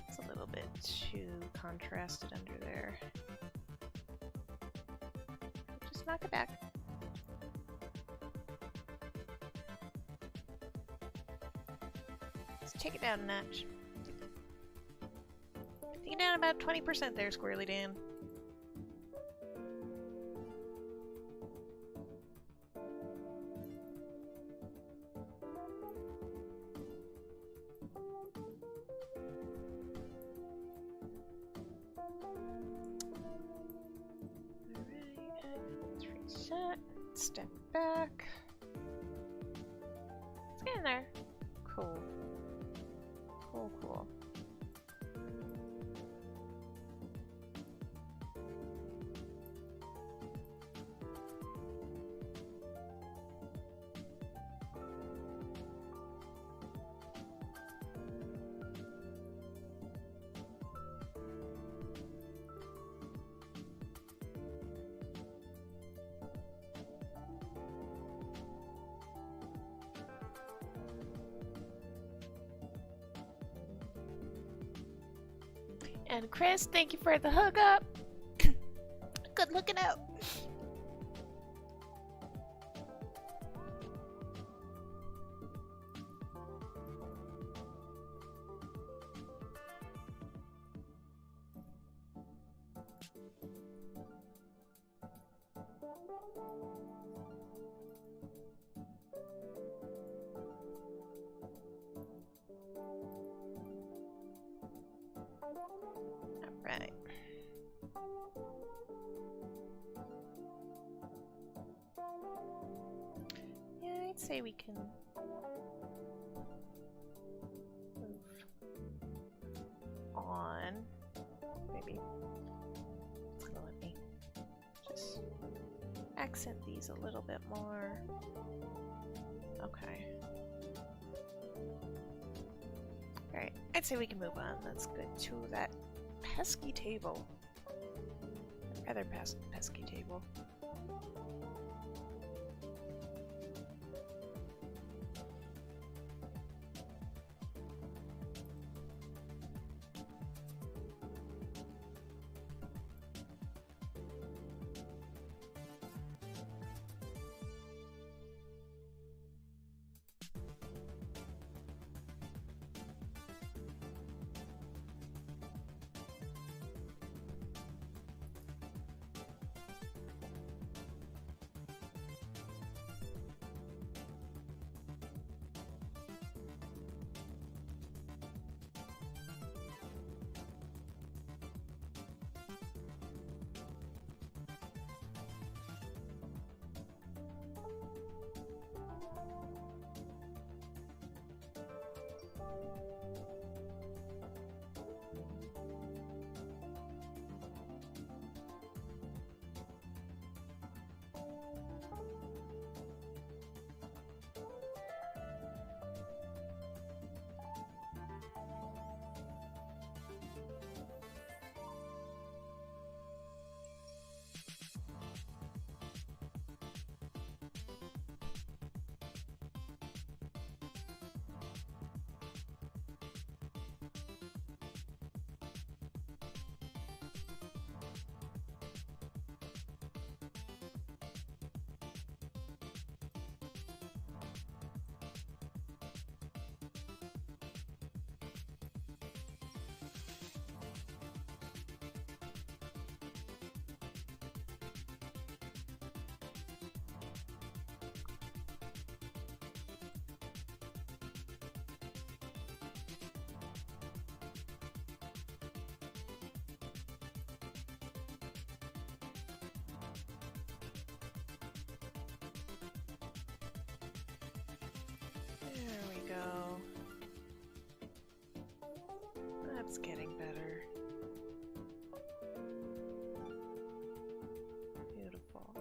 It's a little bit too contrasted under there. Just knock it back. Let's take it down a notch. Take it down about 20% there, Squirrely Dan. Step back. Let's get in there. Cool. Cool, cool. And Chris, thank you for the hookup. Good looking out. Right. Yeah, I'd say we can move It's gonna let me just accent these a little bit more. Okay. Alright, I'd say we can move on. Let's go to that pesky table. Rather pesky table. There we go. That's getting better. Beautiful.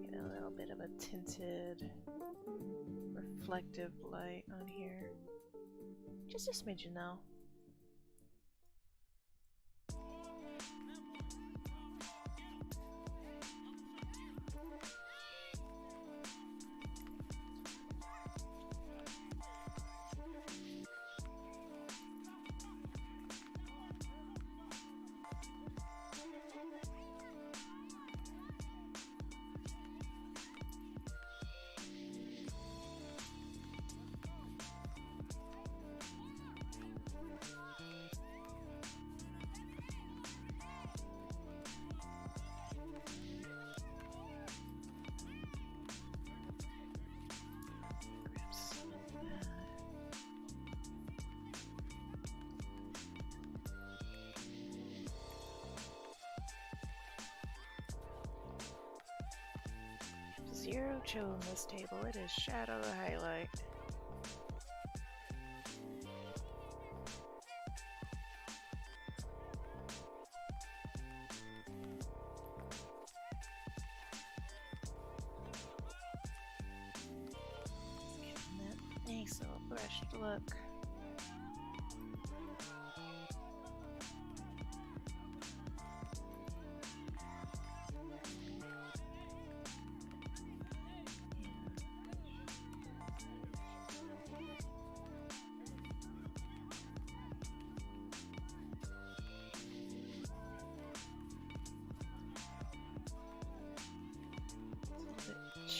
Get a little bit of a tinted, reflective light on here. Just a smidgen though. Zero chill in this table. It is shadow the highlight. nice little brushed look.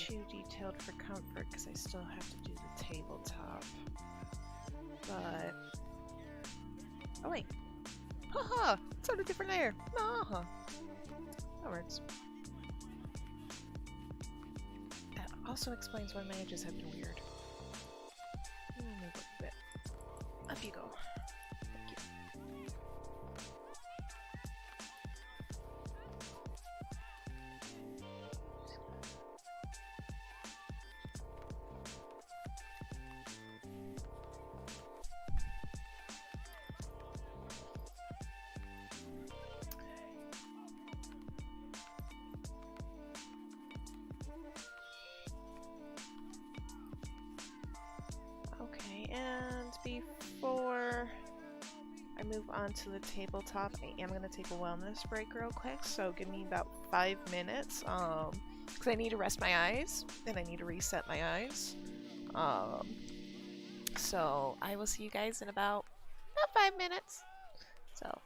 Too detailed for comfort because I still have to do the tabletop. But oh wait, haha! It's on a different layer. Nah, that works. That also explains why my edges have been weird. Move up a bit. Up you go. Thank you. Okay, and before I move on to the tabletop, I am going to take a wellness break real quick, so give me about 5 minutes, because I need to rest my eyes, and I need to reset my eyes. So I will see you guys in about 5 minutes. So.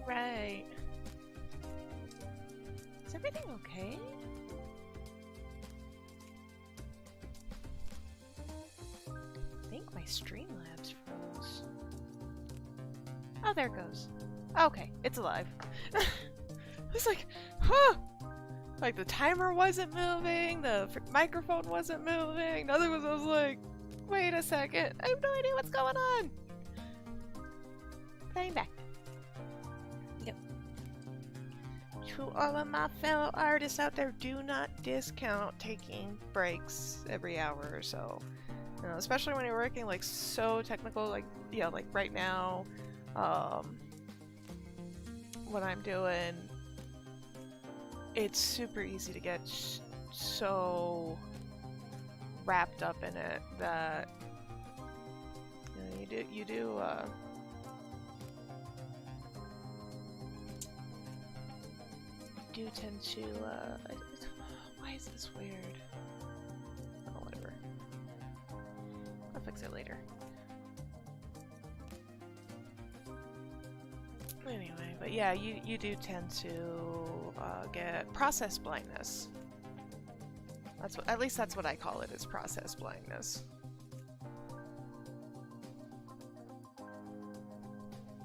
Right. Is everything okay? I think my Streamlabs froze. Oh, there it goes. Okay, it's alive. I was like, huh! Like the timer wasn't moving, the microphone wasn't moving, nothing was. I was like, wait a second, I have no idea what's going on. Playing back. Yep. To all of my fellow artists out there, do not discount taking breaks every hour or so. You know, especially when you're working like so technical, like like right now, what I'm doing, it's super easy to get so wrapped up in it that you do tend to why is this weird? Oh, whatever. I'll fix it later. Anyway, but yeah, you do tend to get process blindness. That's what, at least that's what I call it, is process blindness.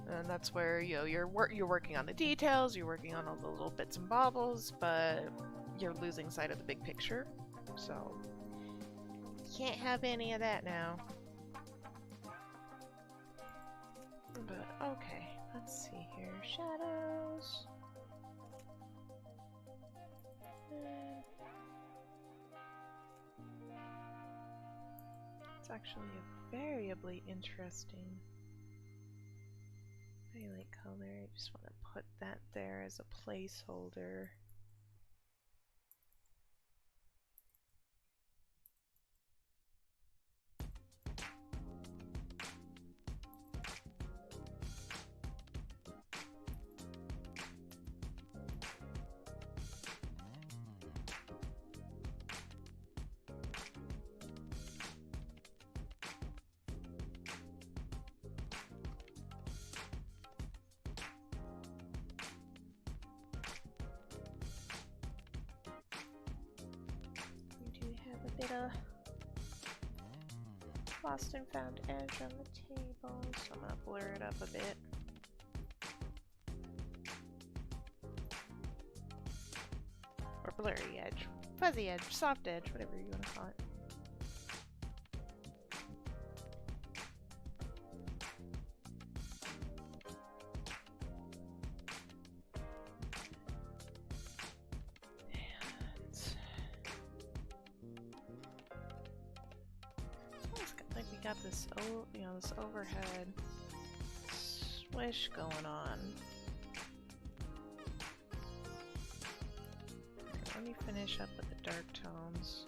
And that's where you're working on the details, you're working on all the little bits and bobbles, but you're losing sight of the big picture. So can't have any of that now. But okay, let's see here. Shadows. It's actually a variably interesting highlight color. I just want to put that there as a placeholder. Lost and found edge on the table, so I'm gonna blur it up a bit. Or blurry edge, fuzzy edge, soft edge, whatever you want to call it. Got this, this overhead swish going on. Okay, let me finish up with the dark tones.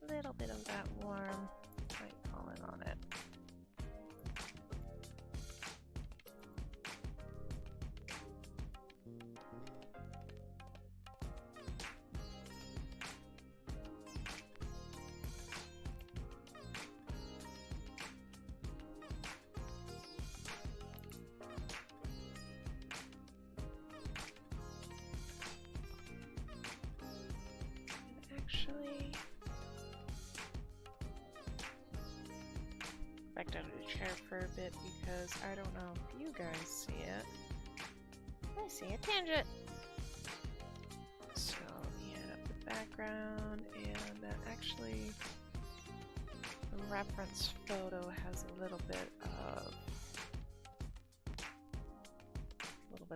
Little bit of that warm white pollen on it. Actually, back down to the chair for a bit because I don't know if you guys see it. I see a tangent. So we add up the background and that actually the reference photo has a little bit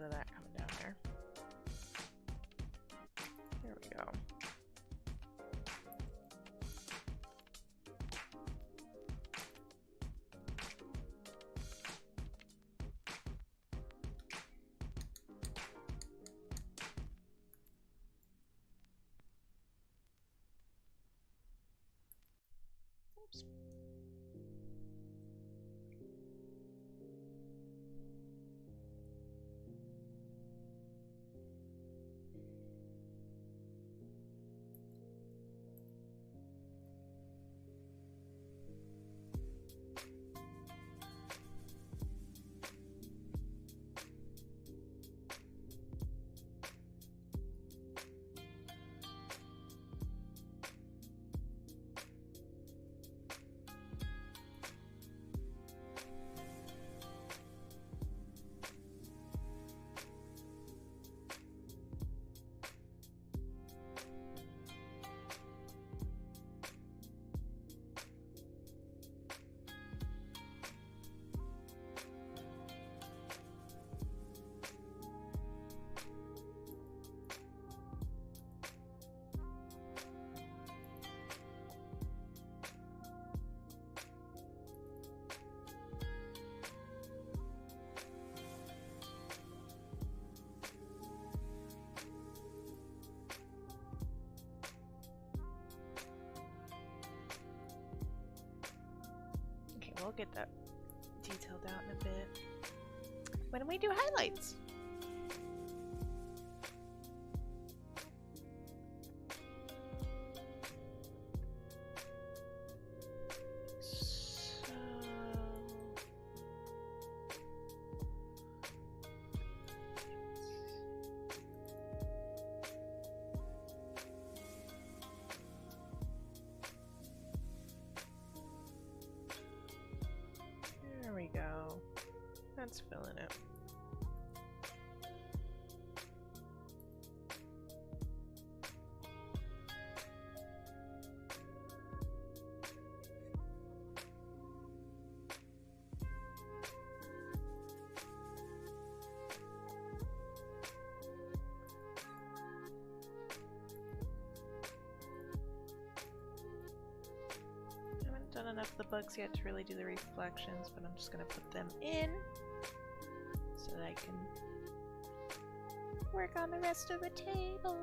of that coming down there. There we go. Oops. We'll get that detailed out in a bit. When we do highlights. So there we go. That's filling it. I haven't done enough of the bugs yet to really do the reflections, but I'm just gonna put them in so that I can work on the rest of the table.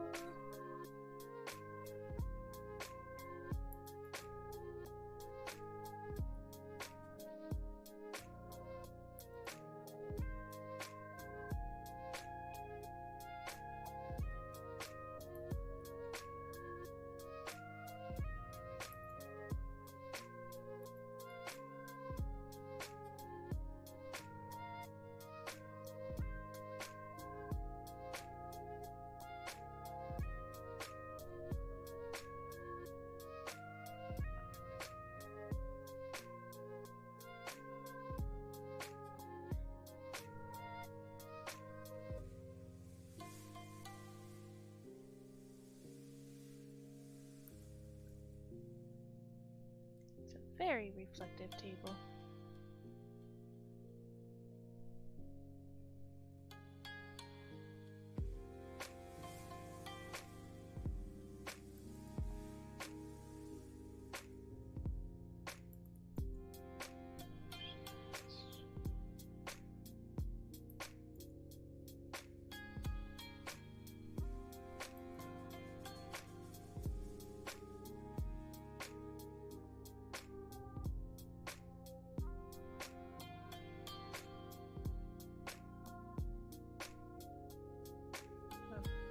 It's a very reflective table.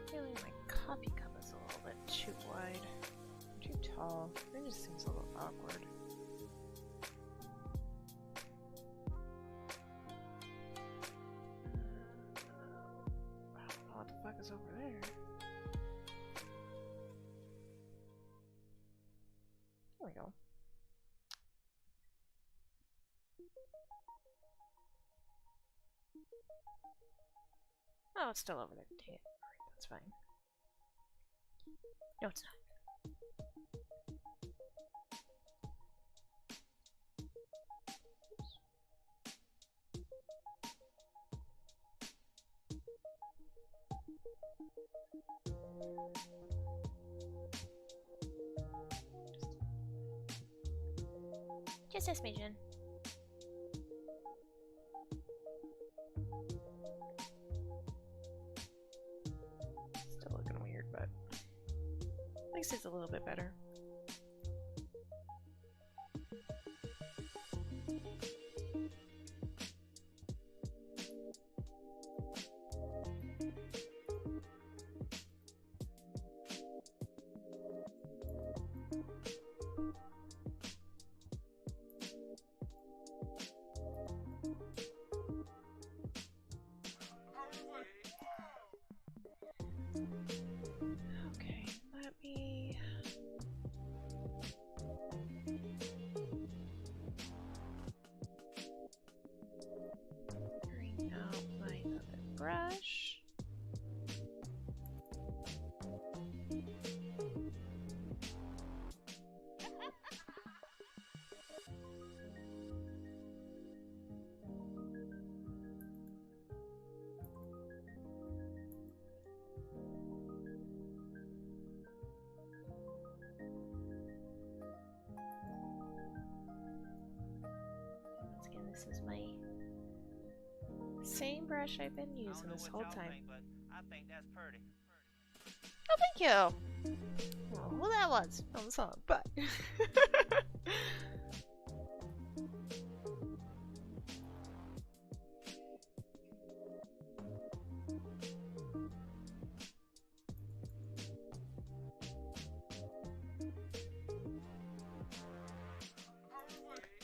Feeling my coffee cup is a little bit too wide, too tall. It just seems a little awkward. I don't know what the fuck is over there. There we go. Oh, it's still over there. Dang it. Alright, that's fine. No, it's not. Just a smidgen. Still looking weird, but at least it's a little bit better. Okay, let me bring out my other brush. Once again, this is my same brush I've been using this whole time. But I think that's pretty. Oh, thank you! Oh, well, that was on the song, but...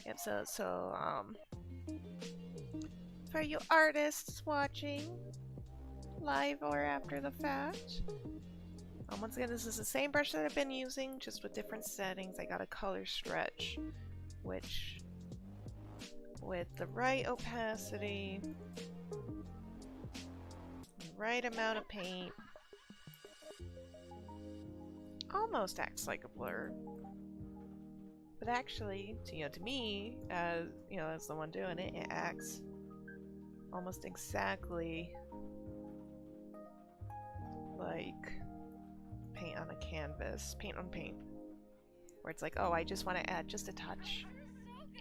Yep, so, for you artists watching, live or after the fact, once again, this is the same brush that I've been using, just with different settings. I got a color stretch, which, with the right opacity, the right amount of paint, almost acts like a blur. But actually, to me, as as the one doing it, it acts almost exactly like paint on a canvas, paint on paint, where it's like, oh, I just want to add just a touch,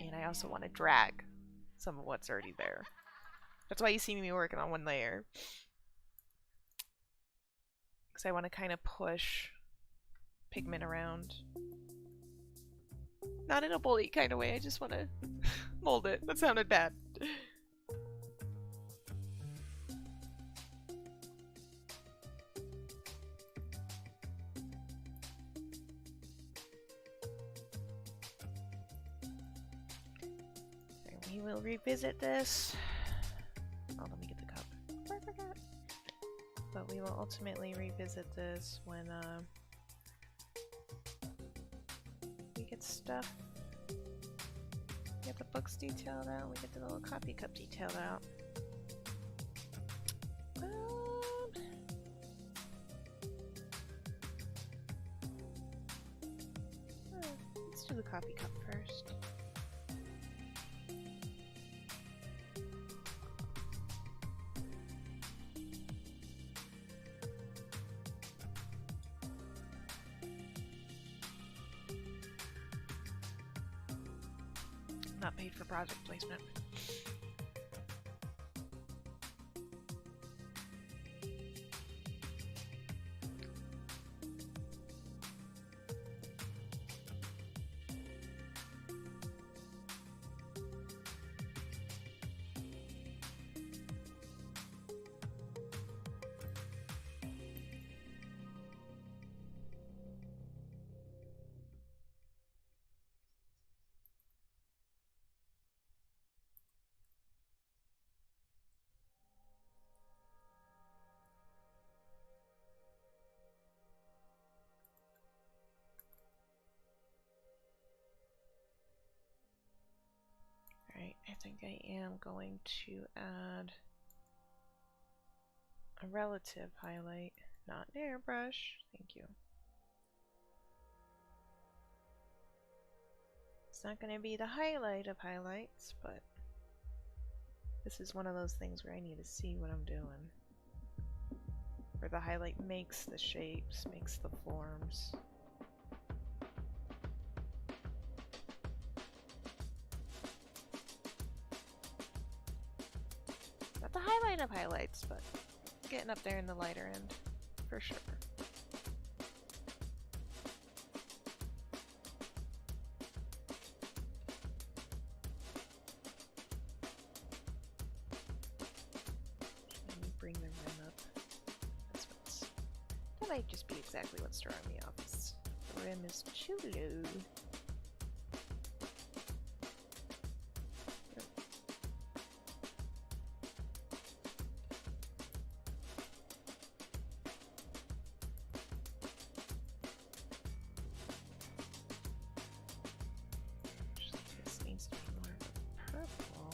and I also want to drag some of what's already there. That's why you see me working on one layer, because I want to kind of push pigment around. Not in a bully kind of way, I just want to mold it. That sounded bad. We will revisit this. Oh, let me get the cup. I forgot. But we will ultimately revisit this when we get stuff. We get the books detailed out. We get the little coffee cup detailed out. Let's do the coffee cup first. Not paid for project placement. Alright, I think I am going to add a relative highlight, not an airbrush. Thank you. It's not going to be the highlight of highlights, but this is one of those things where I need to see what I'm doing. where the highlight makes the shapes, makes the forms. Not the highlight of highlights, but getting up there in the lighter end, for sure. Let me bring the rim up. That might just be exactly what's throwing me off. The rim is too low. This needs to be more of a purple.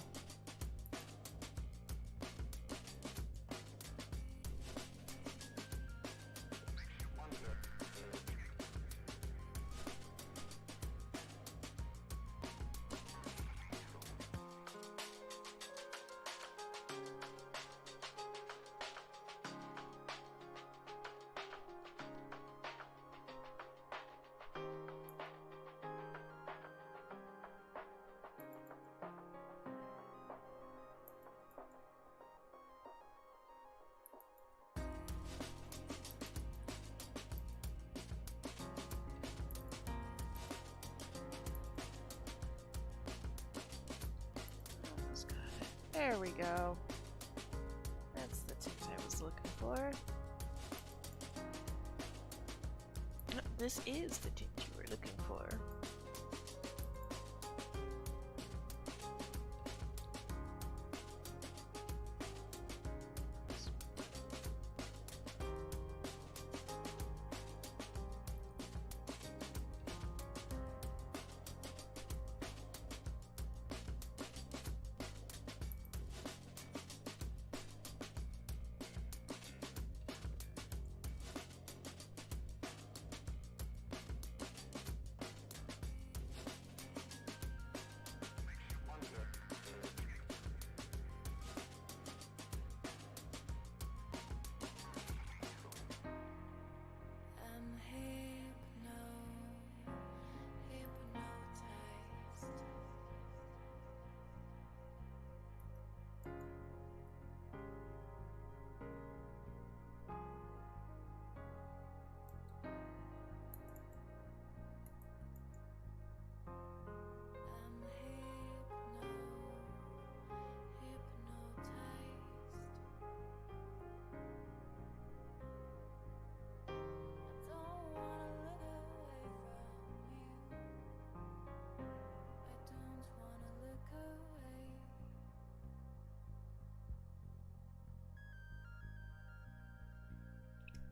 Almost got it. There we go. That's the tint I was looking for. This is the tint you were looking for.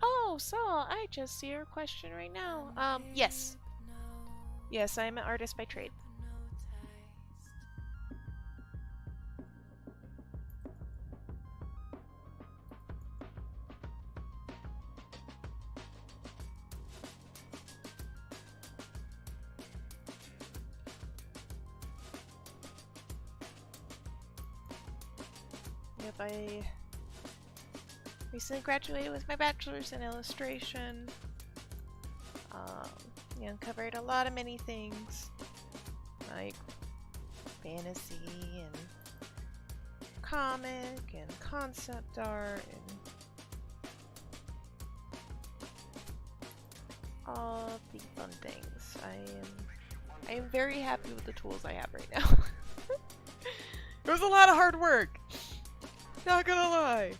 Oh, Saul, I just see your question right now. Yes. Yes, I'm an artist by trade. Yep, I recently graduated with my bachelor's in illustration. You know, covered a lot of many things, like fantasy and comic and concept art and all the fun things. I am very happy with the tools I have right now. It was a lot of hard work, not gonna lie.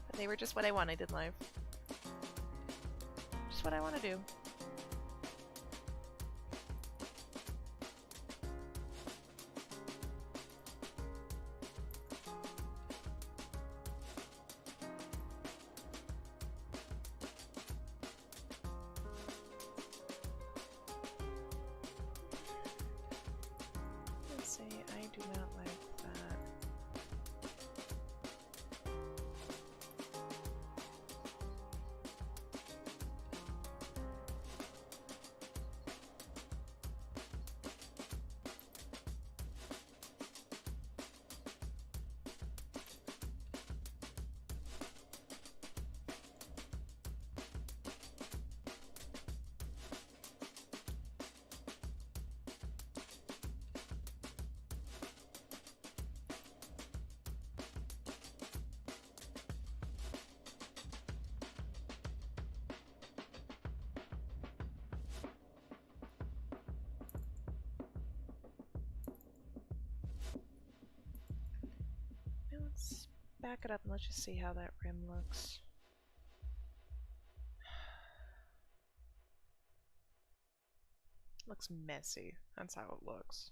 But they were just what I wanted in life. Just what I want to do. Let's say I do not like that. back it up and let's just see how that rim looks. Looks messy. That's how it looks.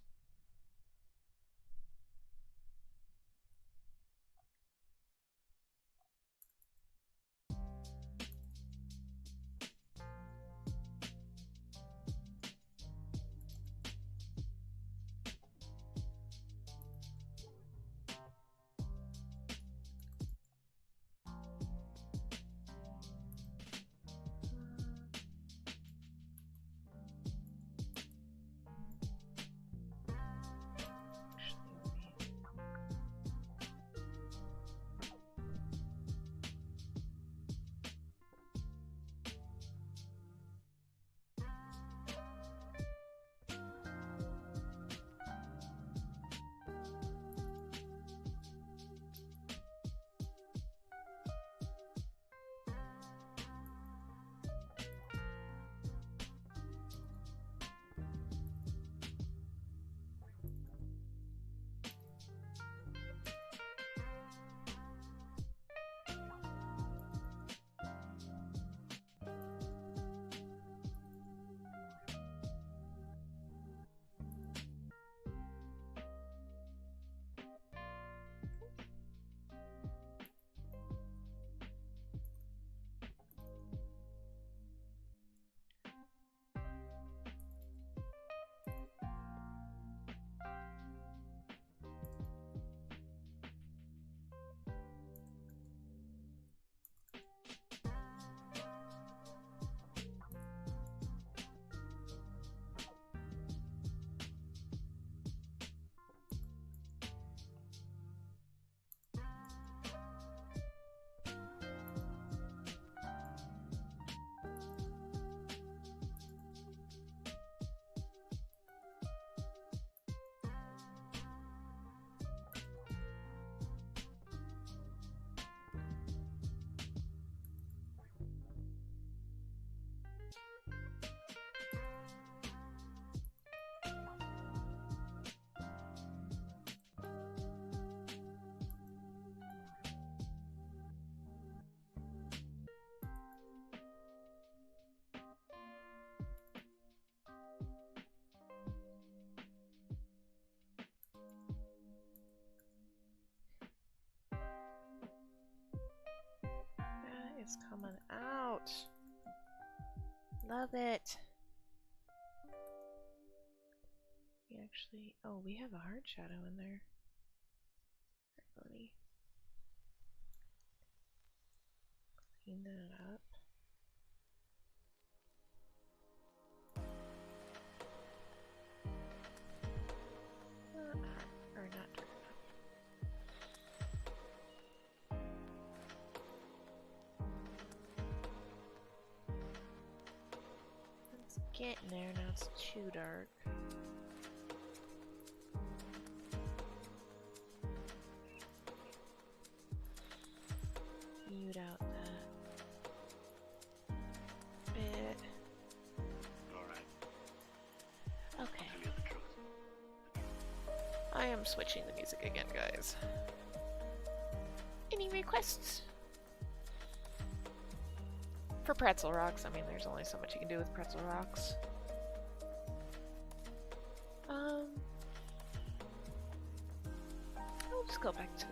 It's coming out. Love it. We actually, oh, we have a hard shadow in there. Let me clean that up. Or not dark enough. It's getting there, now it's too dark. Mute out that bit. Alright. Okay. Tell me the truth. I am switching the music again, guys. Any requests? For pretzel rocks, I mean, there's only so much you can do with pretzel rocks. I'll just go back to,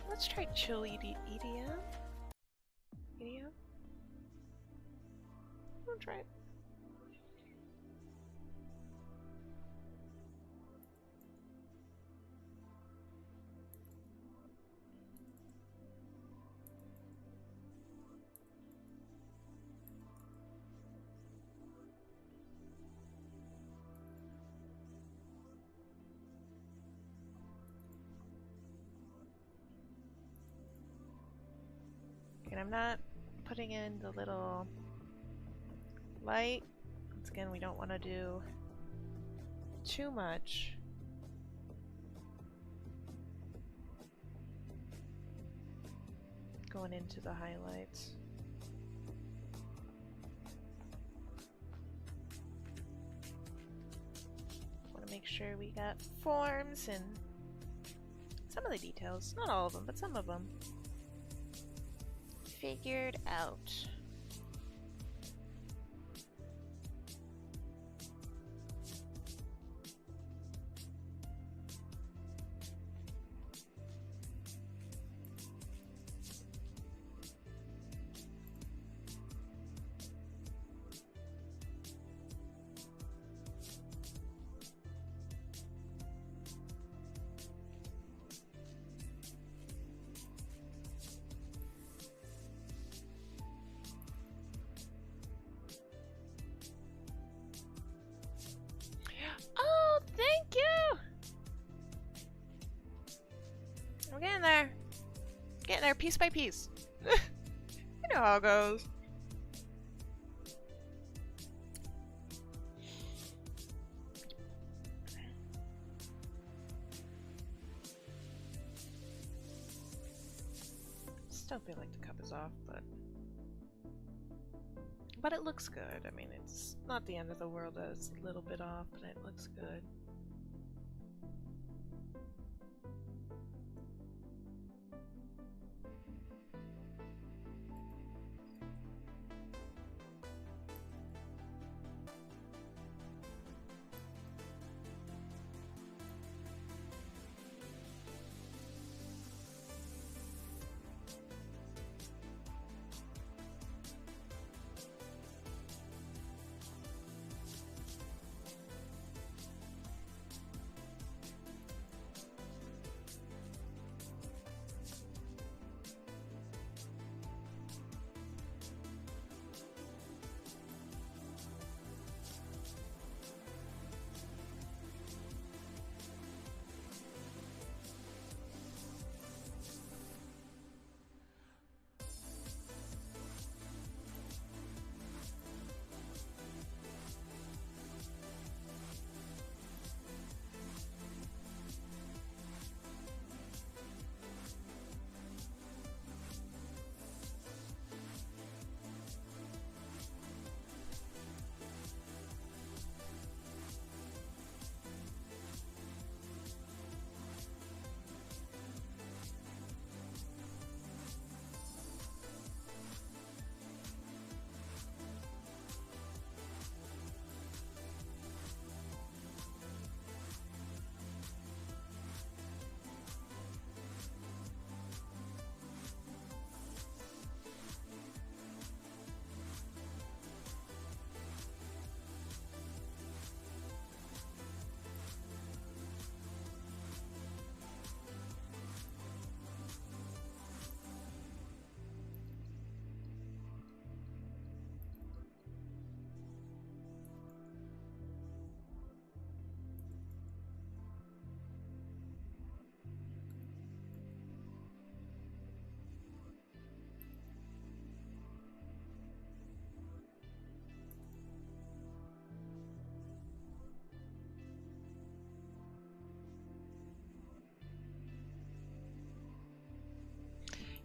let's try chill EDM. EDM? I'll try it. And I'm not putting in the little light. Once again, we don't want to do too much. Going into the highlights. Want to make sure we got forms and some some of the details. Not all of them, but some of them. Figured out. Oh, thank you! I'm getting there. Getting there piece by piece. You know how it goes. Still feel like the cup is off, but it looks good. I mean, it's not the end of the world that it's a little bit off, but it looks good.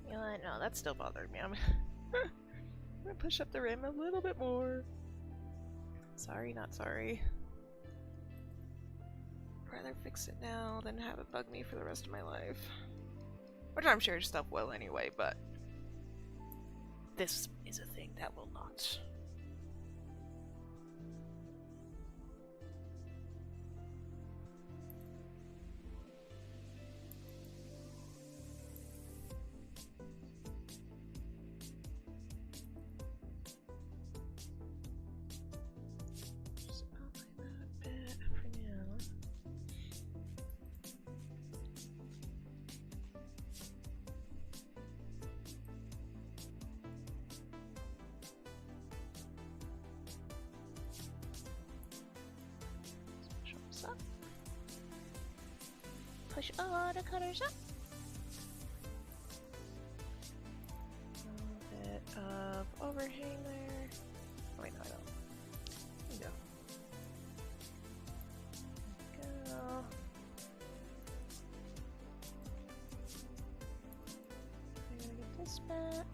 You know what? No, that still bothered me. I'm gonna push up the rim a little bit more. Sorry, not sorry. I'd rather fix it now than have it bug me for the rest of my life. Which I'm sure stuff will anyway, but this is a thing that will not. Push all the colors up. A bit of overhang there. Oh, wait, no, I don't. There you go. There we go. I'm gonna get this back.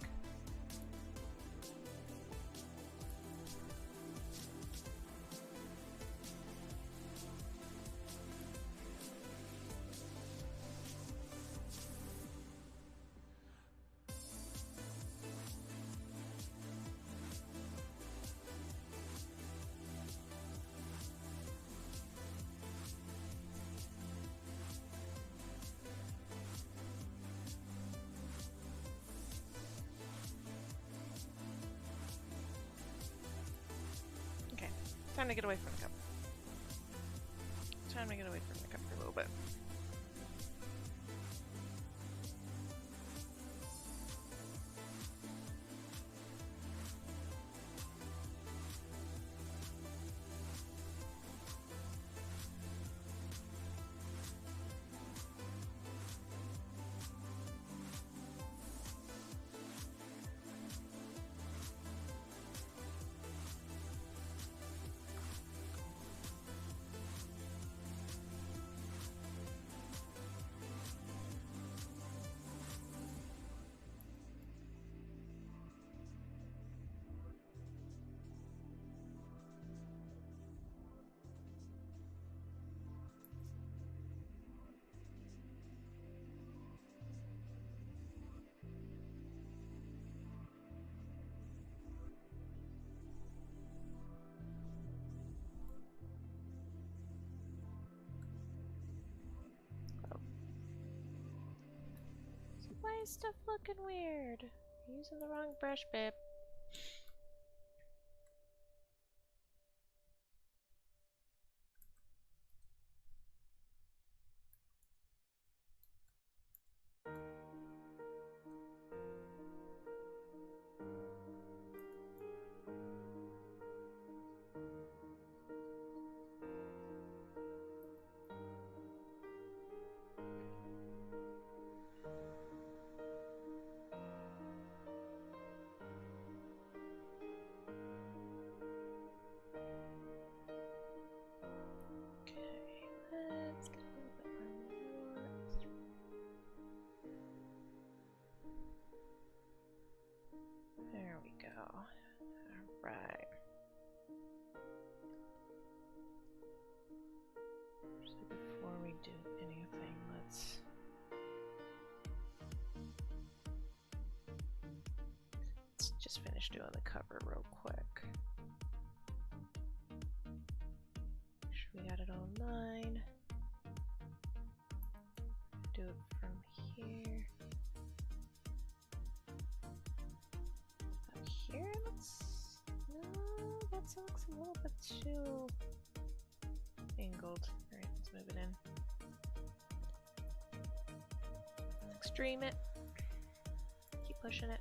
Time to get away from the cup. Time to get away from the cup for a little bit. Why is stuff looking weird? You're using the wrong brush, babe. Let's get a little bit more warmth. There we go. Alright. So before we do anything, let's just finish doing the cover real quick. Make sure we got it all 9. Do it from here. Up here looks... No, that looks a little bit too angled. Alright, let's move it in. Extreme it. Keep pushing it.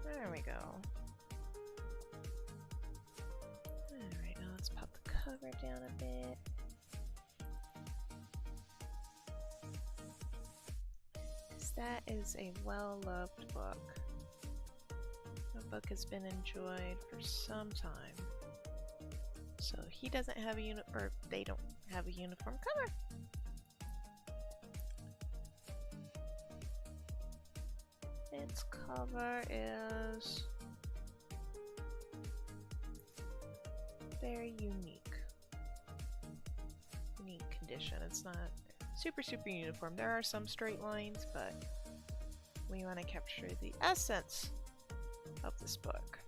There we go. Alright, now let's pop the cover down a bit. That is a well-loved book. The book has been enjoyed for some time. So he doesn't have a or they don't have a uniform cover. Its cover is very unique. Unique condition. It's not super uniform. There are some straight lines, but we want to capture the essence of this book.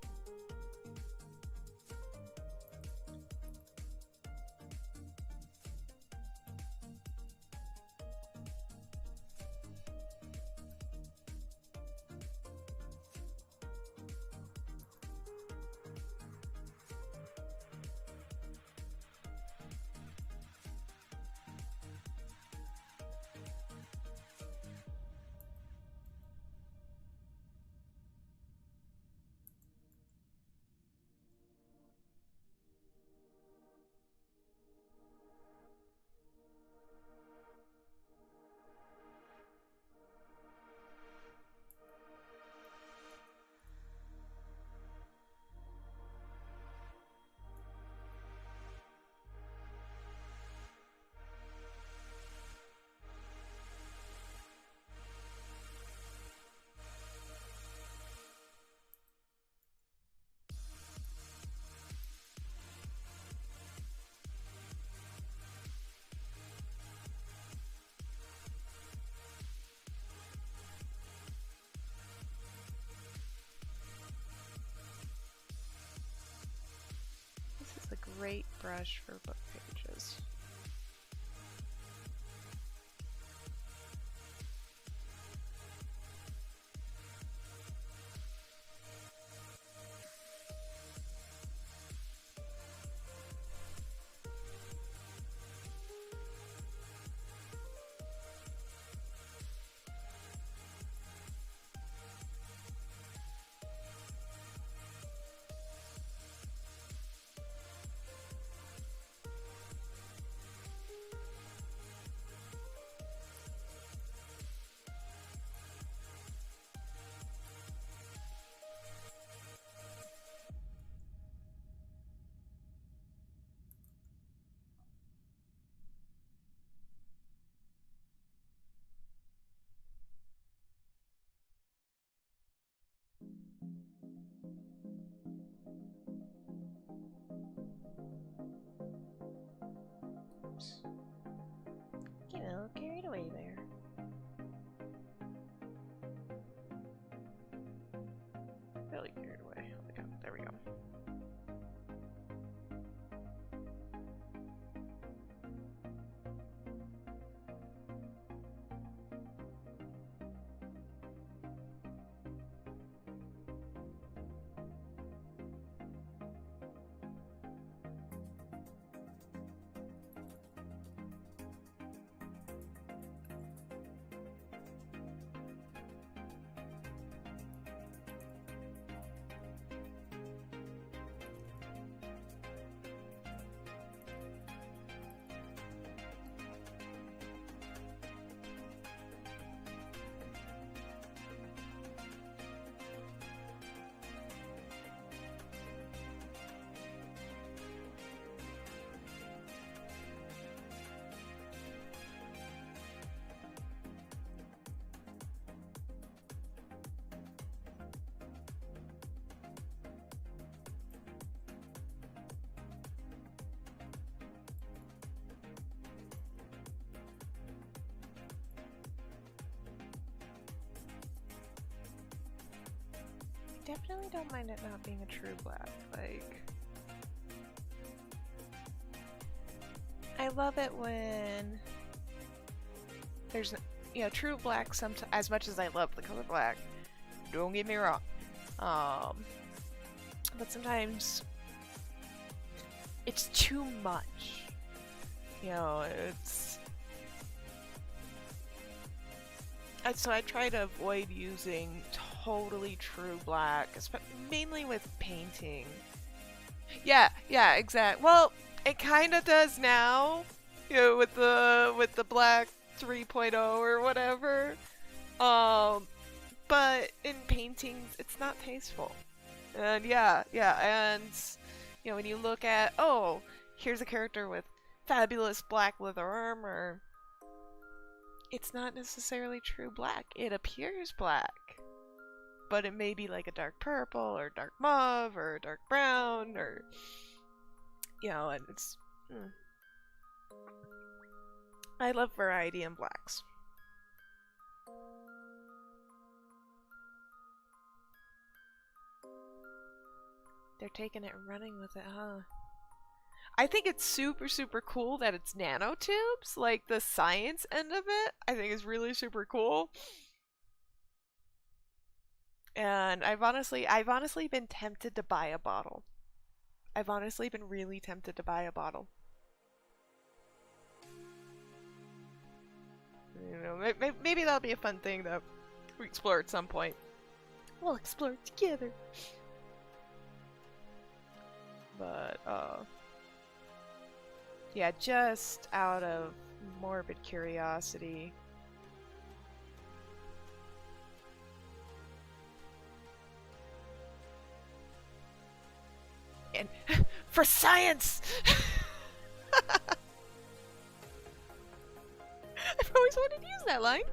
great brush for book pages. You know, carried away there. Really carried away. Yeah, there we go. Definitely don't mind it not being a true black. Like, I love it when there's, you know, true black. Sometimes, as much as I love the color black, don't get me wrong, but sometimes it's too much. You know, so I try to avoid using totally true black, mainly with painting. Yeah, exactly. Well, it kind of does now, you know, with the black 3.0 or whatever. But in paintings, it's not tasteful. And and you know, when you look at, oh, here's a character with fabulous black leather armor, it's not necessarily true black. It appears black, but it may be like a dark purple or dark mauve or dark brown, or, you know, and it's I love variety in blacks. They're taking it and running with it, huh? I think it's super cool that it's nanotubes. Like, the science end of it, I think is really super cool. And I've honestly been tempted to buy a bottle. I've honestly been really tempted to buy a bottle. You know, maybe that'll be a fun thing that we explore at some point. We'll explore it together. But, yeah, just out of morbid curiosity. And for science! I've always wanted to use that line.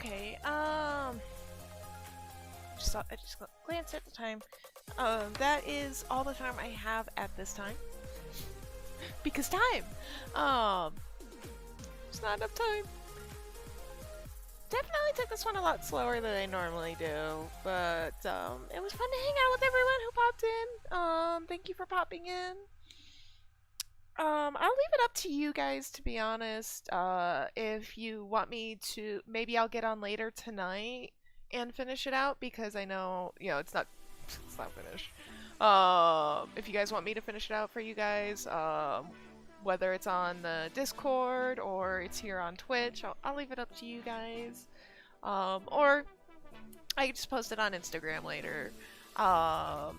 Okay, I just glanced at the time. That is all the time I have at this time. Because time! It's not enough time. Definitely took this one a lot slower than I normally do, but it was fun to hang out with everyone who popped in. Thank you for popping in. I'll leave it up to you guys, to be honest. If you want me to, maybe I'll get on later tonight and finish it out, because I know, it's not finished. If you guys want me to finish it out for you guys, whether it's on the Discord or it's here on Twitch, I'll leave it up to you guys. Or I can just post it on Instagram later.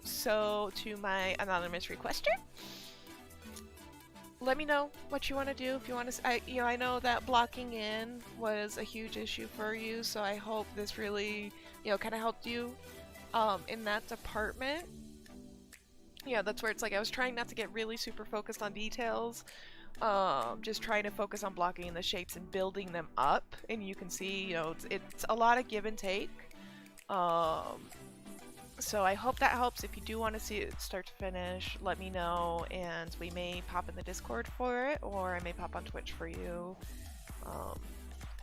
So to my anonymous requester, let me know what you want to do. If you want to, I know that blocking in was a huge issue for you, so I hope this really, kind of helped you, in that department. Yeah, that's where it's like I was trying not to get really super focused on details, just trying to focus on blocking the shapes and building them up. And you can see, it's a lot of give and take. So I hope that helps. If you do want to see it start to finish, let me know, and we may pop in the Discord for it, or I may pop on Twitch for you.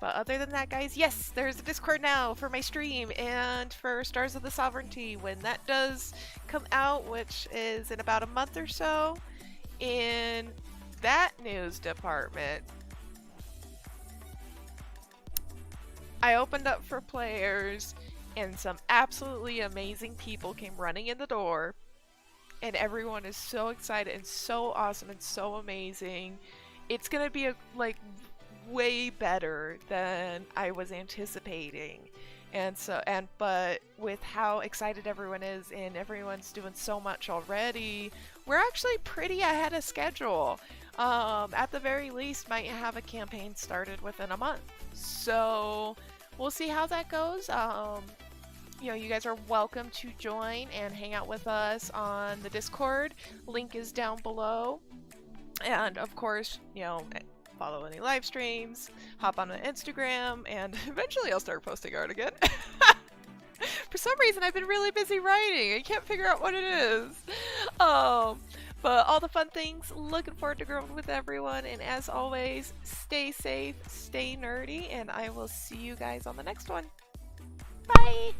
But other than that, guys, yes, there's a Discord now for my stream and for Stars of the Sovereignty when that does come out, which is in about a month or so. In that news department, I opened up for players and some absolutely amazing people came running in the door, and everyone is so excited and so awesome and so amazing. It's gonna be way better than I was anticipating. But with how excited everyone is and everyone's doing so much already, we're actually pretty ahead of schedule. At the very least, might have a campaign started within a month. So we'll see how that goes. You guys are welcome to join and hang out with us on the Discord. Link is down below. And of course, follow any live streams, hop on Instagram, and eventually I'll start posting art again. For some reason, I've been really busy writing. I can't figure out what it is. But all the fun things, looking forward to growing with everyone. And as always, stay safe, stay nerdy, and I will see you guys on the next one. Bye!